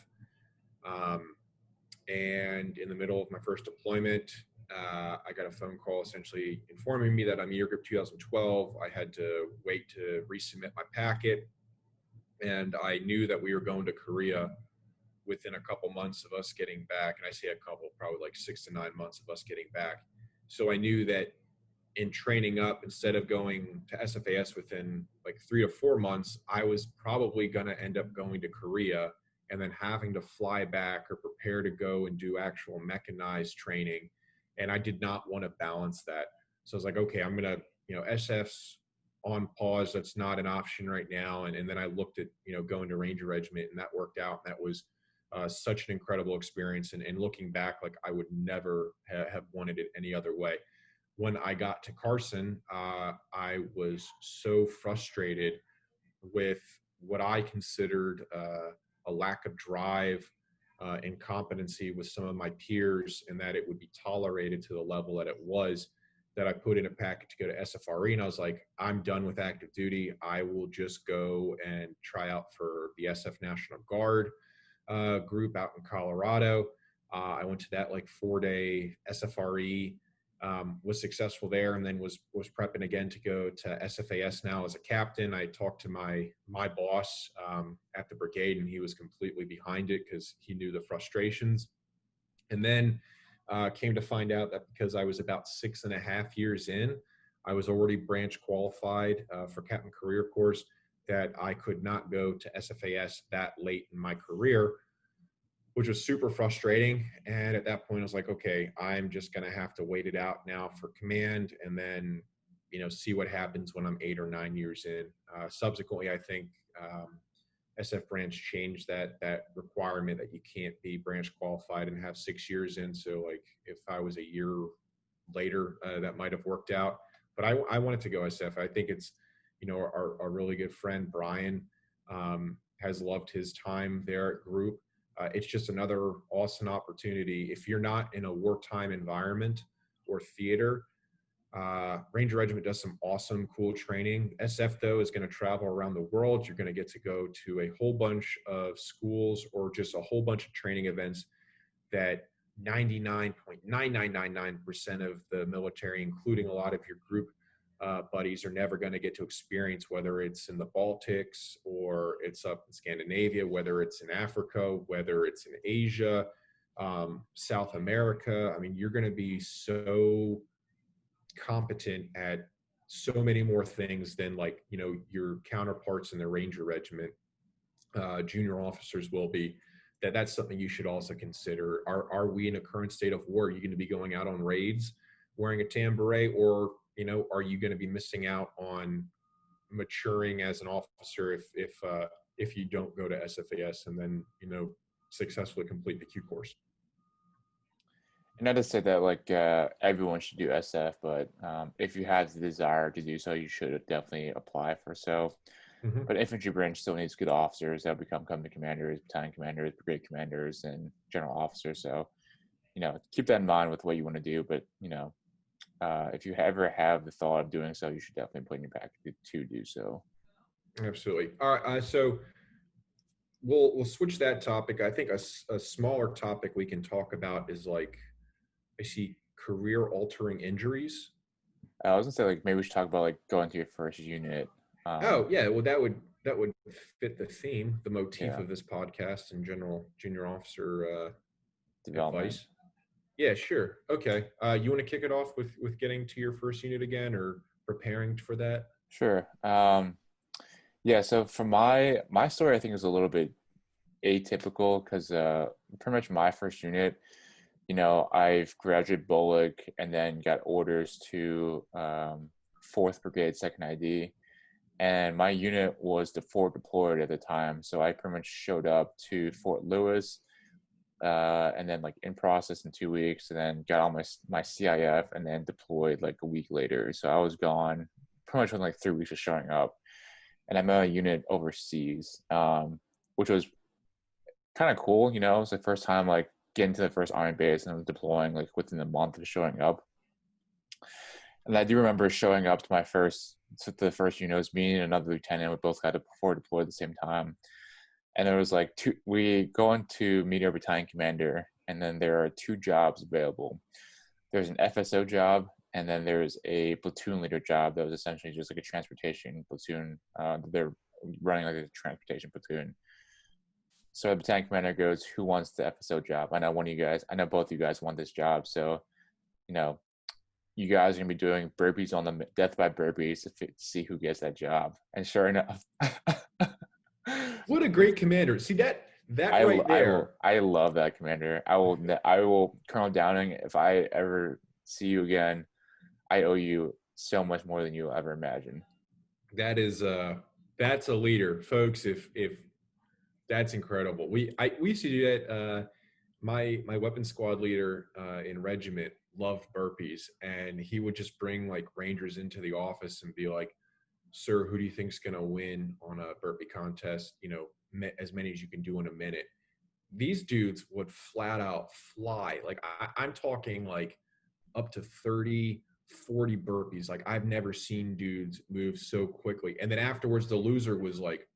And in the middle of my first deployment, I got a phone call essentially informing me that I'm year group 2012. I had to wait to resubmit my packet. And I knew that we were going to Korea within a couple months of us getting back. And I say a couple, probably like 6 to 9 months of us getting back. So I knew that in training up, instead of going to SFAS within like 3 to 4 months, I was probably going to end up going to Korea and then having to fly back or prepare to go and do actual mechanized training. And I did not want to balance that. So I was like, okay, I'm going to, SF's on pause. That's not an option right now. And then I looked at, going to Ranger Regiment, and that worked out. And that was such an incredible experience. And looking back, like I would never have wanted it any other way. When I got to Carson, I was so frustrated with what I considered a lack of drive and competency with some of my peers, and that it would be tolerated to the level that it was, that I put in a packet to go to SFRE. And I was like, I'm done with active duty. I will just go and try out for the SF National Guard group out in Colorado. I went to that like 4-day SFRE. Was successful there, and then was prepping again to go to SFAS now as a captain. I talked to my boss at the brigade, and he was completely behind it because he knew the frustrations. And then came to find out that because I was about 6.5 years in, I was already branch qualified for Captain Career Course, that I could not go to SFAS that late in my career, which was super frustrating. And at that point, I was like, okay, I'm just going to have to wait it out now for command, and then, see what happens when I'm 8 or 9 years in. Subsequently, I think SF branch changed that requirement that you can't be branch qualified and have 6 years in. So like if I was a year later, that might have worked out. But I wanted to go SF. I think it's, our really good friend, Brian, has loved his time there at group. It's just another awesome opportunity. If you're not in a wartime environment or theater, Ranger Regiment does some awesome, cool training. SF, though, is going to travel around the world. You're going to get to go to a whole bunch of schools or just a whole bunch of training events that 99.9999% of the military, including a lot of your group buddies, are never going to get to experience, whether it's in the Baltics or it's up in Scandinavia, whether it's in Africa, whether it's in Asia, South America. I mean, you're going to be so competent at so many more things than your counterparts in the Ranger Regiment, junior officers will be. That's something you should also consider. Are we in a current state of war? Are you going to be going out on raids wearing a tan beret, or are you going to be missing out on maturing as an officer if you don't go to SFAS and then successfully complete the Q course? And not to say that everyone should do SF, but if you have the desire to do so, you should definitely apply for so. Mm-hmm. But infantry branch still needs good officers that become company commanders, battalion commanders, brigade commanders, and general officers. So, keep that in mind with what you want to do. But if you ever have the thought of doing so, you should definitely put in your package to do so. Absolutely. All right. So we'll switch that topic. I think a smaller topic we can talk about is I see career-altering injuries. I was gonna say maybe we should talk about going to your first unit. Oh yeah, well that would fit the theme, the motif of this podcast in general, junior officer development. Advice. Yeah, sure. Okay. You want to kick it off with getting to your first unit again, or preparing for that? Sure. Yeah. So for my story, I think is a little bit atypical because pretty much my first unit, I've graduated BOLC and then got orders to 4th Brigade 2nd ID. And my unit was the forward deployed at the time. So I pretty much showed up to Fort Lewis, and then like in process in 2 weeks, and then got all my CIF, and then deployed like a week later. So I was gone pretty much within like 3 weeks of showing up, and I'm a unit overseas, which was kind of cool. You know, it was the first time like getting to the first Army base and deploying like within a month of showing up. And I do remember showing up to the first unit. It was me and another lieutenant. We both got to deploy at the same time. And there was like we go into meet our battalion commander, and then there are 2 jobs available. There's an FSO job, and then there's a platoon leader job that was essentially just like a transportation platoon. They're running like a transportation platoon. So the battalion commander goes, "Who wants the FSO job?" I know both of you guys want this job. So, you know, you guys are going to be doing burpees on the death by burpees to see who gets that job. And sure enough. What a great commander. See that right there. I love that commander. I will, Colonel Downing, if I ever see you again, I owe you so much more than you'll ever imagine. That's a leader, folks. If that's incredible. We used to do that. My weapons squad leader in regiment loved burpees, and he would just bring like Rangers into the office and be like, "Sir, who do you think's going to win on a burpee contest? You know, as many as you can do in a minute." These dudes would flat out fly. Like I'm talking like up to 30, 40 burpees. Like I've never seen dudes move so quickly. And then afterwards, the loser was like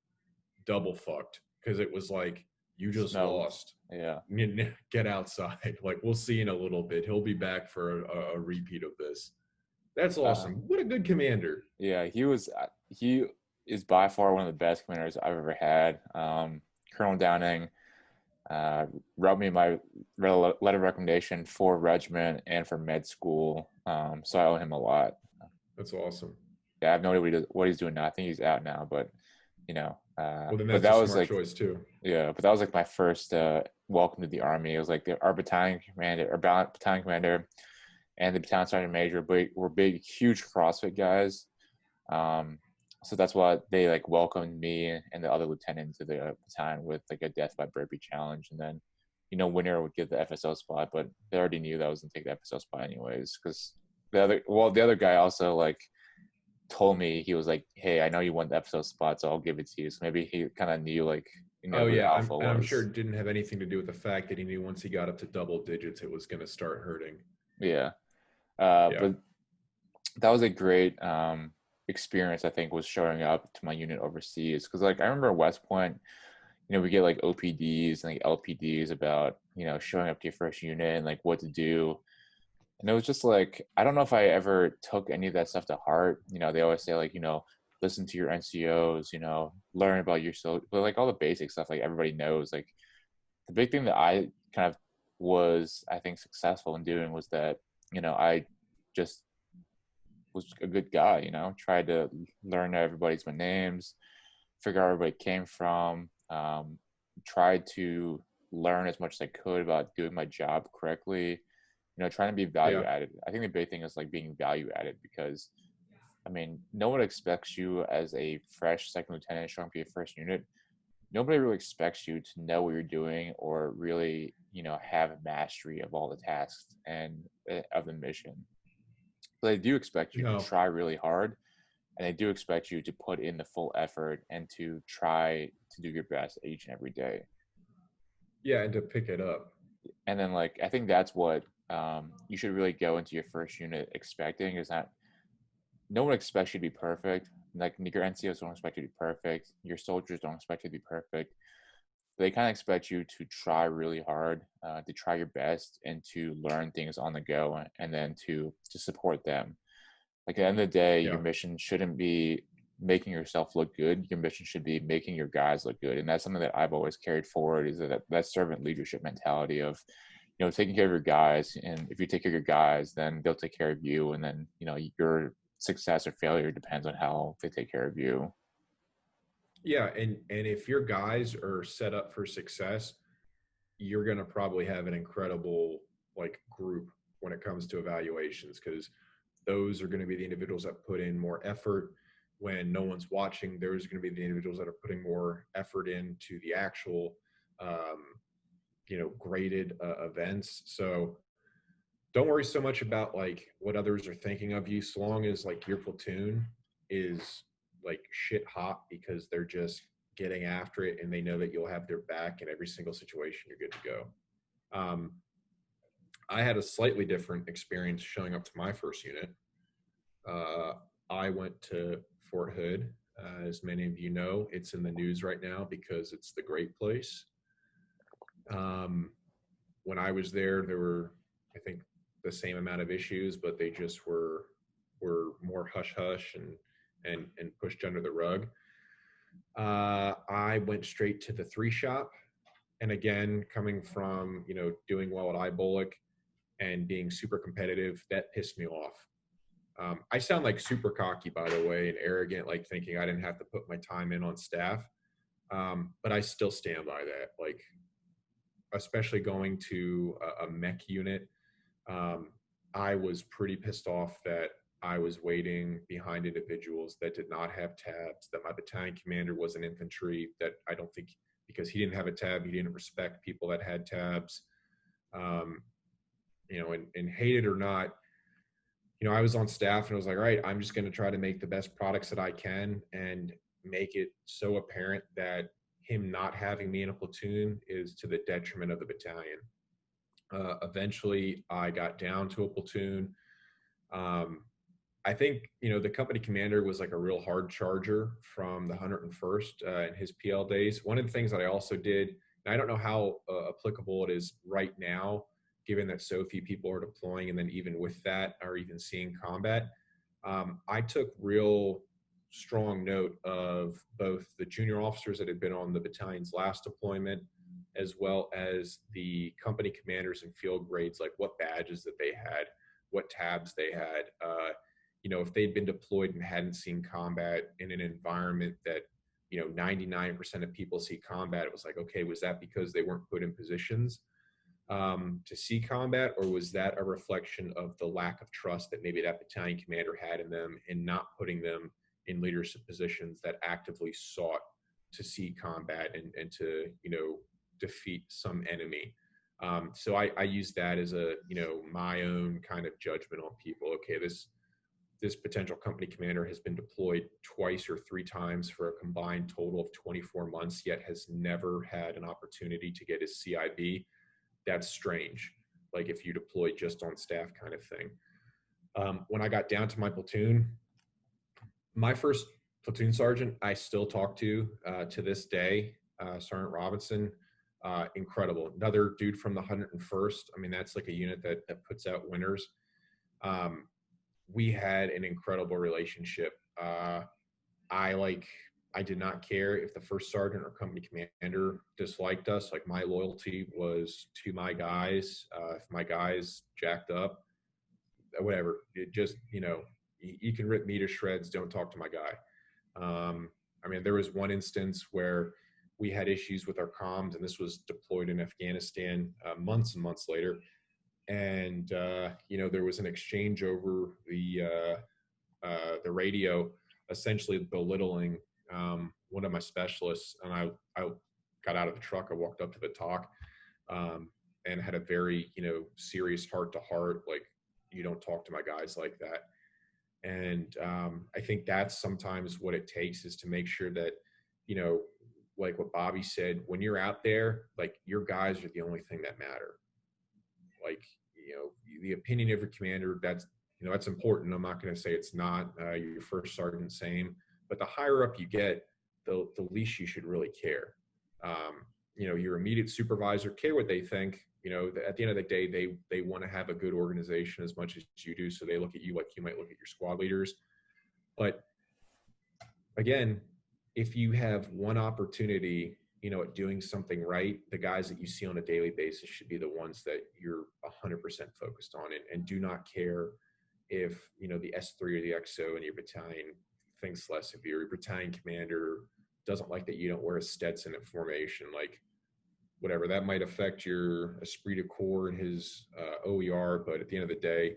double fucked, because it was like, you just lost. Yeah. Get outside. Like, we'll see in a little bit. He'll be back for a repeat of this. That's awesome. What a good commander. Yeah, he is by far one of the best commanders I've ever had. Colonel Downing wrote me my letter of recommendation for regiment and for med school. So I owe him a lot. That's awesome. Yeah, I have no idea what he's doing now. I think he's out now, but you know. Well, then that's a smart choice too. Yeah, but that was like my first welcome to the Army. It was like our battalion commander, and the battalion sergeant major were big, huge CrossFit guys. So that's why they like welcomed me and the other lieutenant to the battalion with like a death by burpee challenge, and then winner would get the FSO spot, but they already knew that I was gonna take the FSO spot anyways, because the other guy also like told me, he was like, "Hey, I know you want the FSO spot, so I'll give it to you." So maybe he kind of knew like oh yeah, I'm sure it didn't have anything to do with the fact that he knew once he got up to double digits it was going to start hurting. Yeah. But that was a great experience, I think, was showing up to my unit overseas, because like I remember at West Point, we get like OPDs and like LPDs about showing up to your first unit and like what to do. And it was just like, I don't know if I ever took any of that stuff to heart. They always say like, listen to your NCOs, learn about yourself, but like all the basic stuff, like everybody knows. Like the big thing that I kind of was, I think, successful in doing was that, I just was a good guy, tried to learn everybody's names, figure out where everybody came from, tried to learn as much as I could about doing my job correctly, trying to be value added. I think the big thing is like being value added, because I mean, no one expects you as a fresh second lieutenant showing up to your first unit. Nobody really expects you to know what you're doing or really, have mastery of all the tasks and of the mission. But they do expect you to try really hard, and they do expect you to put in the full effort and to try to do your best each and every day. Yeah, and to pick it up. And then, like, I think that's what you should really go into your first unit expecting, is that no one expects you to be perfect. Like, your NCOs don't expect you to be perfect. Your soldiers don't expect you to be perfect. They kind of expect you to try really hard, to try your best, and to learn things on the go, and then to support them. Like, at the end of the day, your mission shouldn't be making yourself look good. Your mission should be making your guys look good. And that's something that I've always carried forward, is that servant leadership mentality of, taking care of your guys. And if you take care of your guys, then they'll take care of you. And then, your success or failure depends on how they take care of you. Yeah, and if your guys are set up for success, you're going to probably have an incredible like group when it comes to evaluations, because those are going to be the individuals that put in more effort when no one's watching. There's going to be the individuals that are putting more effort into the actual graded events. So don't worry so much about like what others are thinking of you, so long as like your platoon is like shit hot because they're just getting after it and they know that you'll have their back in every single situation. You're good to go. I had a slightly different experience showing up to my first unit. I went to Fort Hood. As many of you know, it's in the news right now because it's the great place. When I was there were, I think, the same amount of issues, but they just were more hush hush and pushed under the rug. I went straight to the 3 shop, and again, coming from doing well at IBOLC and being super competitive, that pissed me off. I sound like super cocky, by the way, and arrogant, like thinking I didn't have to put my time in on staff. But I still stand by that. Like, especially going to a mech unit, I was pretty pissed off that I was waiting behind individuals that did not have tabs, that my battalion commander was an infantry, that I don't think, because he didn't have a tab, he didn't respect people that had tabs. And hate it or not, I was on staff and I was like, all right, I'm just going to try to make the best products that I can and make it so apparent that him not having me in a platoon is to the detriment of the battalion. Eventually, I got down to a platoon. I think, the company commander was like a real hard charger from the 101st in his PL days. One of the things that I also did, and I don't know how applicable it is right now, given that so few people are deploying, and then even with that are even seeing combat, I took real strong note of both the junior officers that had been on the battalion's last deployment, as well as the company commanders and field grades, like what badges that they had, what tabs they had. If they'd been deployed and hadn't seen combat in an environment that 99% of people see combat, it was like, okay, was that because they weren't put in positions to see combat, or was that a reflection of the lack of trust that maybe that battalion commander had in them in not putting them in leadership positions that actively sought to see combat and to defeat some enemy? So I use that as a my own kind of judgment on people. Okay, this potential company commander has been deployed twice or 3 times for a combined total of 24 months, yet has never had an opportunity to get his CIB. That's strange. Like if you deploy just on staff kind of thing. When I got down to my platoon, my first platoon sergeant, I still talk to this day, Sergeant Robinson. Incredible. Another dude from the 101st. I mean, that's like a unit that puts out winners. We had an incredible relationship. I did not care if the first sergeant or company commander disliked us. Like, my loyalty was to my guys. If my guys jacked up, whatever, it just, you can rip me to shreds. Don't talk to my guy. I mean, there was one instance where we had issues with our comms, and this was deployed in Afghanistan months and months later. And, there was an exchange over the radio, essentially belittling one of my specialists. And I got out of the truck. I walked up to the talk and had a very, serious heart-to-heart, like, you don't talk to my guys like that. And I think that's sometimes what it takes, is to make sure that, like what Bobby said, when you're out there, like, your guys are the only thing that matter. Like, the opinion of your commander, that's important. I'm not going to say it's not. Your first sergeant, same. But the higher up you get, the least you should really care. Your immediate supervisor, care what they think. At the end of the day, they want to have a good organization as much as you do. So they look at you like you might look at your squad leaders. But again, if you have one opportunity, at doing something right, the guys that you see on a daily basis should be the ones that you're 100% focused on, and do not care if, the S3 or the XO in your battalion thinks less of you. Your battalion commander doesn't like that you don't wear a Stetson at formation. Like, whatever, that might affect your esprit de corps and his OER, but at the end of the day,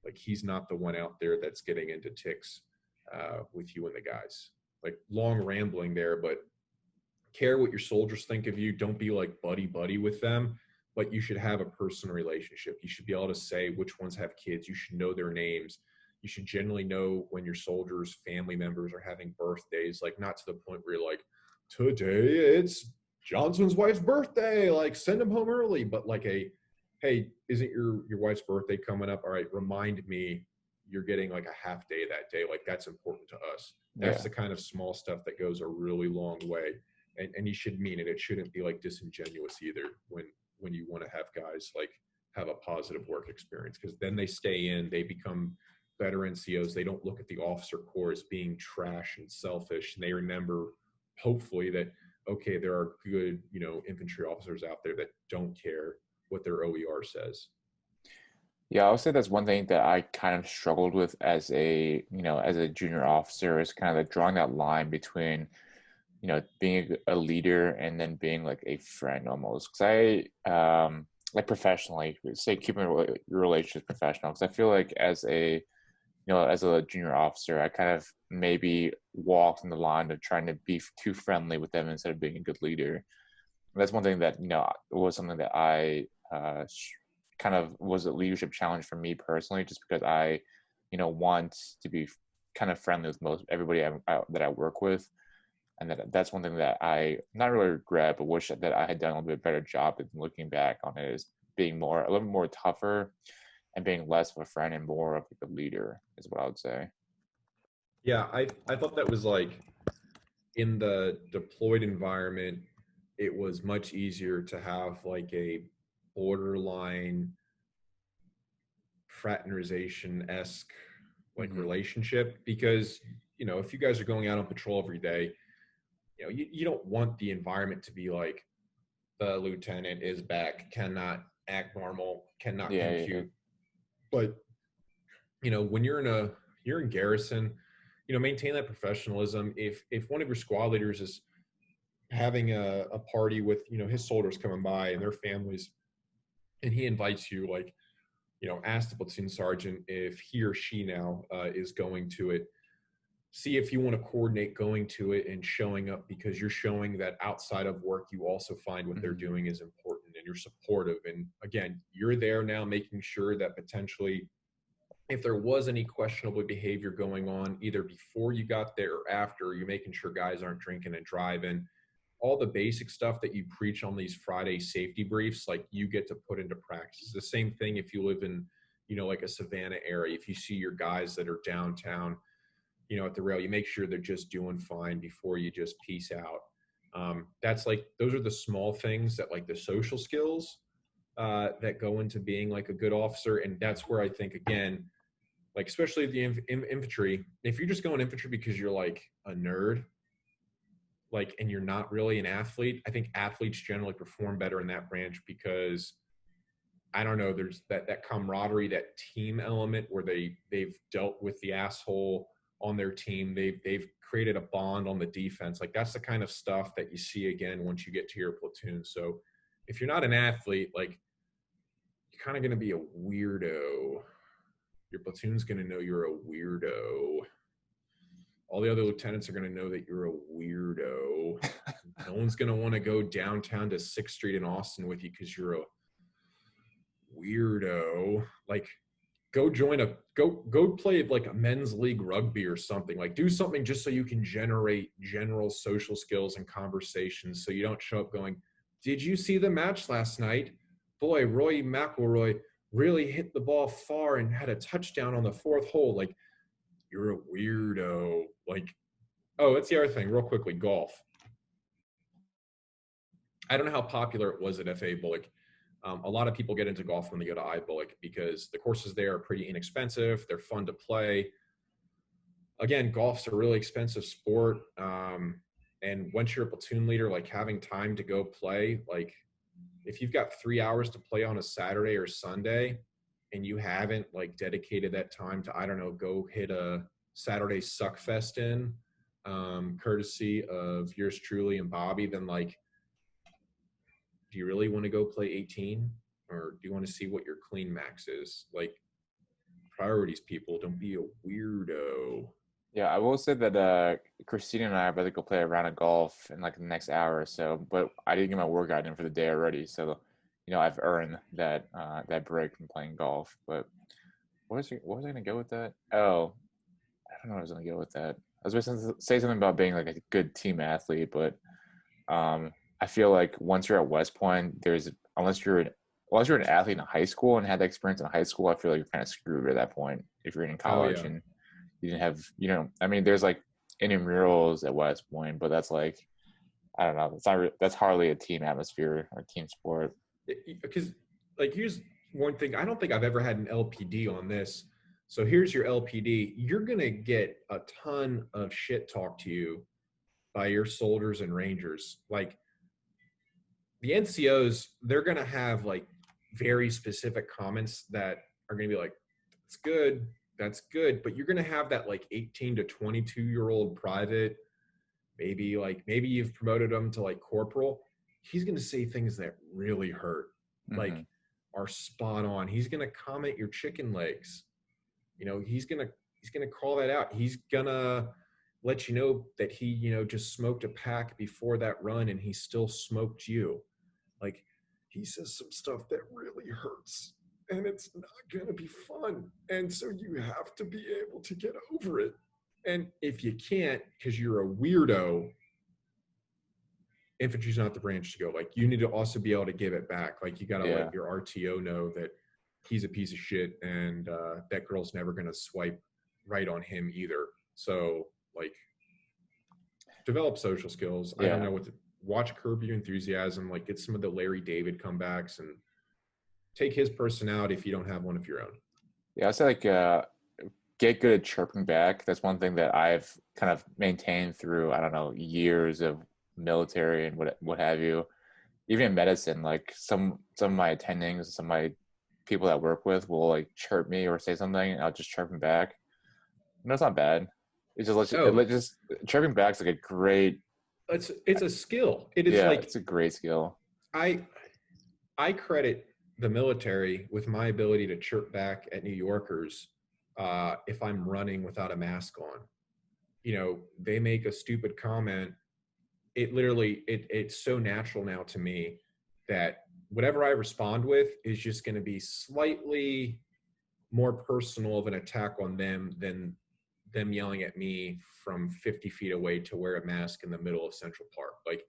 like, he's not the one out there that's getting into ticks with you and the guys. Like, long rambling there, but care what your soldiers think of you. Don't be like buddy with them. but you should have a personal relationship. You should be able to say which ones have kids. You should know their names. You should generally know when your soldiers' family members are having birthdays, like not to the point where you're like, today it's Johnson's wife's birthday, like send him home early. But like hey, isn't your wife's birthday coming up? All right, remind me you're getting like a half day that day. Like that's important to us. That's Yeah. the kind of small stuff that goes a really long way. And you should mean it. It shouldn't be like disingenuous either when you want to have guys like have a positive work experience, because then they stay in, they become better NCOs. They don't look at the officer corps as being trash and selfish, and they remember hopefully that okay, there are good infantry officers out there that don't care what their OER says. Yeah, I would say that's one thing that I kind of struggled with as a junior officer, is kind of like drawing that line between, being a leader and then being like a friend almost. Because like professionally, say keeping your relationships professional. Because I feel like as a junior officer, I kind of maybe walked in the line of trying to be too friendly with them instead of being a good leader. And that's one thing that, was something that I kind of was a leadership challenge for me personally, just because I, want to be kind of friendly with most everybody that I work with. And that's one thing that I not really regret, but wish that I had done a little bit better job in looking back on it, is being a little more tougher and being less of a friend and more of like a leader is what I would say. Yeah, I thought that was like in the deployed environment, it was much easier to have like a borderline fraternization-esque like Mm-hmm. relationship, because if you guys are going out on patrol every day, you don't want the environment to be like the lieutenant is back, cannot act normal, cannot Yeah, be yeah, cute. But when you're in garrison, maintain that professionalism. If one of your squad leaders is having a party with his soldiers coming by and their families, and he invites you, like ask the platoon sergeant if he or she now is going to it. See if you want to coordinate going to it and showing up, because you're showing that outside of work you also find what they're mm-hmm. doing is important and you're supportive. And again, you're there now making sure that potentially if there was any questionable behavior going on either before you got there or after, you're making sure guys aren't drinking and driving. All the basic stuff that you preach on these Friday safety briefs, like you get to put into practice. The same thing if you live in like a Savannah area. If you see your guys that are downtown at the rail, you make sure they're just doing fine before you just peace out. That's like, those are the small things that like the social skills that go into being like a good officer. And that's where I think, again, like especially the infantry, if you're just going infantry because you're like a nerd, like, and you're not really an athlete, I think athletes generally perform better in that branch, because I don't know, there's that camaraderie, that team element where they've dealt with the asshole on their team. They've created a bond on the defense. Like that's the kind of stuff that you see again once you get to your platoon. So if you're not an athlete, like you're kind of going to be a weirdo. Your platoon's going to know you're a weirdo. All the other lieutenants are going to know that you're a weirdo. No one's going to want to go downtown to 6th Street in Austin with you because you're a weirdo. Like go play like a men's league rugby or something. Like do something just so you can generate general social skills and conversations, so you don't show up going, did you see the match last night? Boy, Roy McIlroy really hit the ball far and had a touchdown on the 4th hole. Like you're a weirdo. Like, oh, that's the other thing real quickly, golf. I don't know how popular it was at FA BOLC. A lot of people get into golf when they go to IBOLC because the courses there are pretty inexpensive. They're fun to play. Again, golf's a really expensive sport. And once you're a platoon leader, like having time to go play, like if you've got 3 hours to play on a Saturday or Sunday and you haven't like dedicated that time to, I don't know, go hit a Saturday suck fest in, courtesy of yours truly and Bobby, then like, do you really want to go play 18, or do you want to see what your clean max is? Like priorities, people. Don't be a weirdo. Yeah, I will say that Christina and I are about to go play a round of golf in like the next hour or so, but I didn't get my workout in for the day already. So I've earned that break from playing golf. But what was I gonna go with that? Oh, I don't know what I was gonna go with that. I was going to say something about being like a good team athlete, but I feel like once you're at West Point, unless you're an athlete in high school and had that experience in high school, I feel like you're kind of screwed at that point if you're in Oh college yeah. and you didn't have, I mean, there's like intramurals at West Point, but that's like, I don't know, that's hardly a team atmosphere or team sport. Because like here's one thing, I don't think I've ever had an LPD on this. So here's your LPD. You're gonna get a ton of shit talked to you by your soldiers and rangers. Like the NCOs, they're gonna have like very specific comments that are gonna be like, that's good, but you're gonna have that like 18 to 22-year-old private, maybe you've promoted him to like corporal. He's gonna say things that really hurt, Mm-hmm. like are spot on. He's gonna comment your chicken legs. He's gonna call that out. He's gonna let you know that he, just smoked a pack before that run and he still smoked you. Like he says some stuff that really hurts and it's not going to be fun. And so you have to be able to get over it. And if you can't, because you're a weirdo, infantry's not the branch to go. Like you need to also be able to give it back. Like you got to Yeah. let your RTO know that he's a piece of shit and that girl's never going to swipe right on him either. So like develop social skills. I don't Yeah. know what to watch. Curb Your Enthusiasm, like get some of the Larry David comebacks and take his personality if you don't have one of your own. Yeah. I say like, get good at chirping back. That's one thing that I've kind of maintained through, I don't know, years of military and what have you. Even in medicine, like some of my attendings, some of my people that I work with will like chirp me or say something, and I'll just chirp them back. No, it's not bad. It just lets you, Oh, just chirping back is like a great, it's a skill. It is yeah, like it's a great skill. I I credit the military with my ability to chirp back at New Yorkers if I'm running without a mask on. They make a stupid comment. It's so natural now to me that whatever I respond with is just going to be slightly more personal of an attack on them than them yelling at me from 50 feet away to wear a mask in the middle of Central Park. Like,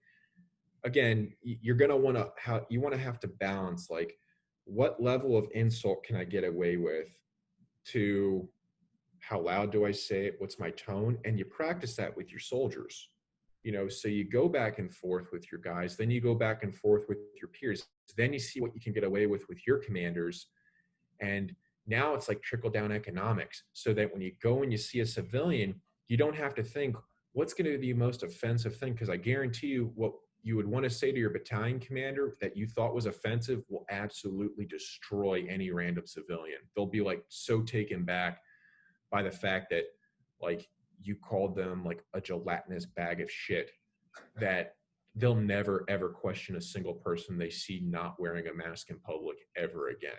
again, you're going to have to balance, like, what level of insult can I get away with to how loud do I say it? What's my tone? And you practice that with your soldiers. So you go back and forth with your guys, then you go back and forth with your peers. Then you see what you can get away with your commanders. And now it's like trickle down economics, so that when you go and you see a civilian, you don't have to think what's going to be the most offensive thing. Because I guarantee you, what you would want to say to your battalion commander that you thought was offensive will absolutely destroy any random civilian. They'll be like so taken back by the fact that like you called them like a gelatinous bag of shit that they'll never ever question a single person they see not wearing a mask in public ever again.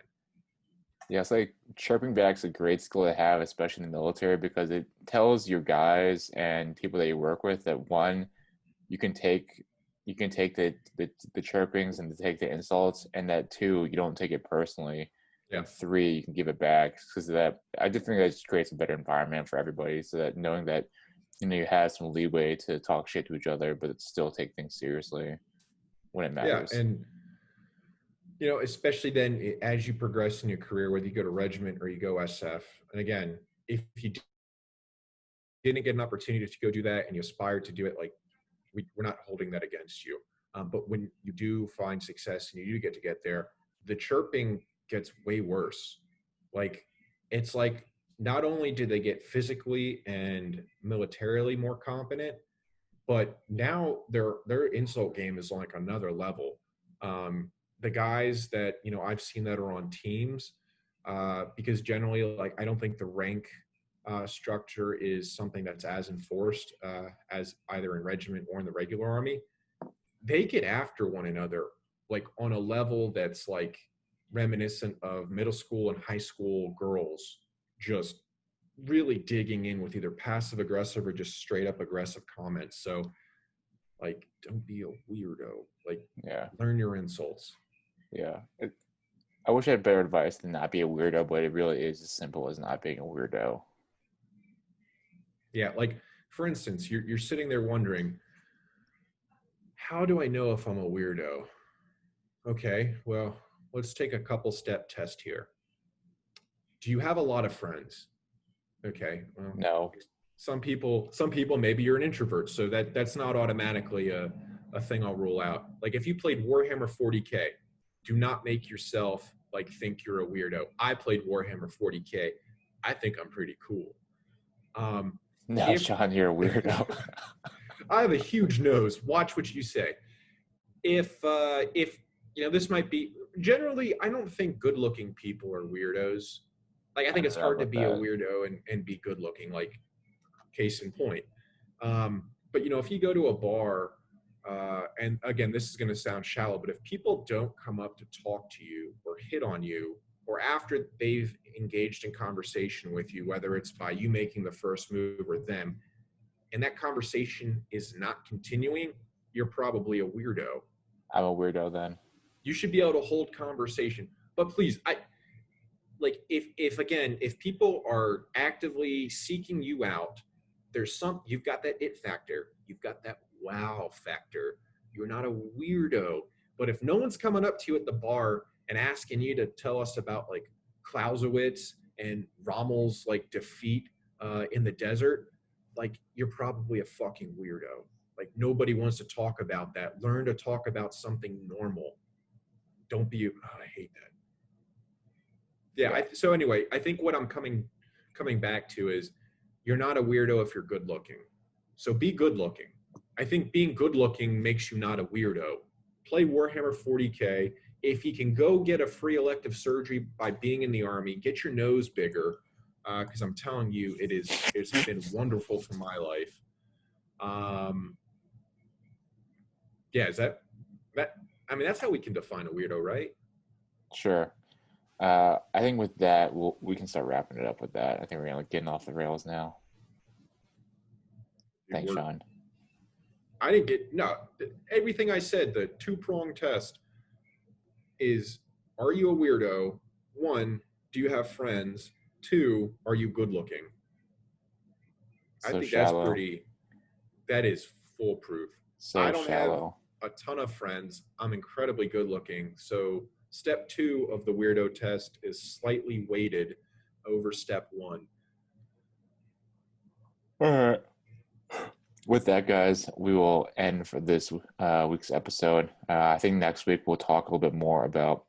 Yeah, it's like chirping back's a great skill to have, especially in the military, because it tells your guys and people that you work with that one, you can take the chirpings and take the insults, and that two, you don't take it personally, Yeah. and three, you can give it back. Because that, I just think that just creates a better environment for everybody, so that knowing that you have some leeway to talk shit to each other, but still take things seriously when it Yeah. matters. And especially then as you progress in your career, whether you go to regiment or you go SF. And again, if you didn't get an opportunity to go do that and you aspire to do it, like we're not holding that against you. But when you do find success and you do get there, the chirping gets way worse. Like it's like not only do they get physically and militarily more competent, but now their insult game is like another level. The guys that I've seen that are on teams, because generally, like, I don't think the rank structure is something that's as enforced as either in regiment or in the regular army. They get after one another like on a level that's like reminiscent of middle school and high school girls just really digging in with either passive aggressive or just straight up aggressive comments. So like, don't be a weirdo. Like, Yeah. learn your insults. Yeah. I wish I had better advice than not be a weirdo, but it really is as simple as not being a weirdo. Yeah, like for instance, you're sitting there wondering, how do I know if I'm a weirdo? Okay, well, let's take a couple step test here. Do you have a lot of friends? Okay, well, No. some people maybe you're an introvert, so that's not automatically a thing I'll rule out. Like if you played Warhammer 40K, do not make yourself like think you're a weirdo. I played Warhammer 40K. I think I'm pretty cool. Um, No, if Sean, you're a weirdo. I have a huge nose, watch what you say. If this might be generally, I don't think good looking people are weirdos. Like I I think don't it's know hard to about be a that. weirdo and be good looking. Like case in point. But if you go to a bar, and again, this is going to sound shallow, but if people don't come up to talk to you or hit on you, or after they've engaged in conversation with you, whether it's by you making the first move or them, and that conversation is not continuing, you're probably a weirdo. I'm a weirdo then. You should be able to hold conversation. But please, I like if people are actively seeking you out, you've got that it factor, you've got that wow factor. You're not a weirdo. But if no one's coming up to you at the bar and asking you to tell us about like Clausewitz and Rommel's like defeat in the desert, like you're probably a fucking weirdo. Like nobody wants to talk about that. Learn to talk about something normal. Don't be. Oh, I hate that. Yeah. Yeah. So anyway, I think what I'm coming back to is you're not a weirdo if you're good looking. So be good looking. I think being good looking makes you not a weirdo. Play Warhammer 40K. If you can go get a free elective surgery by being in the army, get your nose bigger, because I'm telling you, it's been wonderful for my life. Yeah, is that? I mean, that's how we can define a weirdo, right? Sure. I think with that, we can start wrapping it up with that. I think we're getting off the rails now. Thanks, Sean. I didn't get no. Everything I said, the two-pronged test is: are you a weirdo? One, do you have friends? Two, are you good looking? I So think that's shallow. that is foolproof. I So don't have shallow. a ton of friends. I'm incredibly good looking. So step 2 of the weirdo test is slightly weighted over step 1. All right. With that, guys, we will end for this week's episode. I think next week we'll talk a little bit more about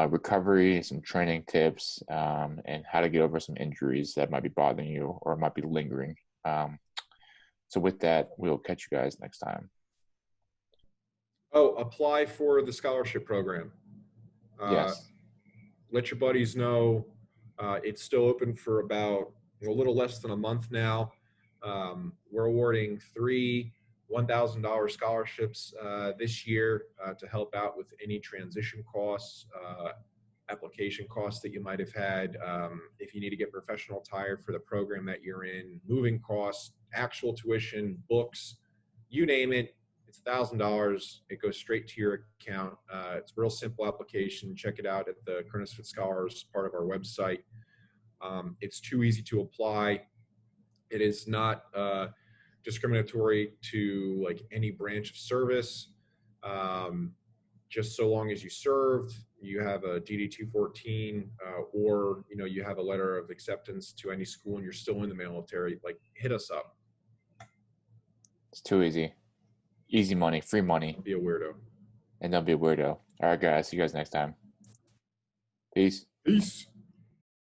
recovery, some training tips, and how to get over some injuries that might be bothering you or might be lingering. So with that, we'll catch you guys next time. Oh, apply for the scholarship program. Yes. Let your buddies know. It's still open for about a little less than a month now. We're awarding 3 $1,000 scholarships this year to help out with any transition costs, application costs that you might have had. If you need to get professional attire for the program that you're in, moving costs, actual tuition, books, you name it. It's $1,000. It goes straight to your account. It's a real simple application. Check it out at the Cronus Scholars part of our website. It's too easy to apply. It is not discriminatory to like any branch of service. Just so long as you served, you have a DD 214, or you have a letter of acceptance to any school, and you're still in the military. Like, hit us up. It's too easy. Easy money, free money. Don't be a weirdo. And don't be a weirdo. All right, guys. See you guys next time. Peace. Peace.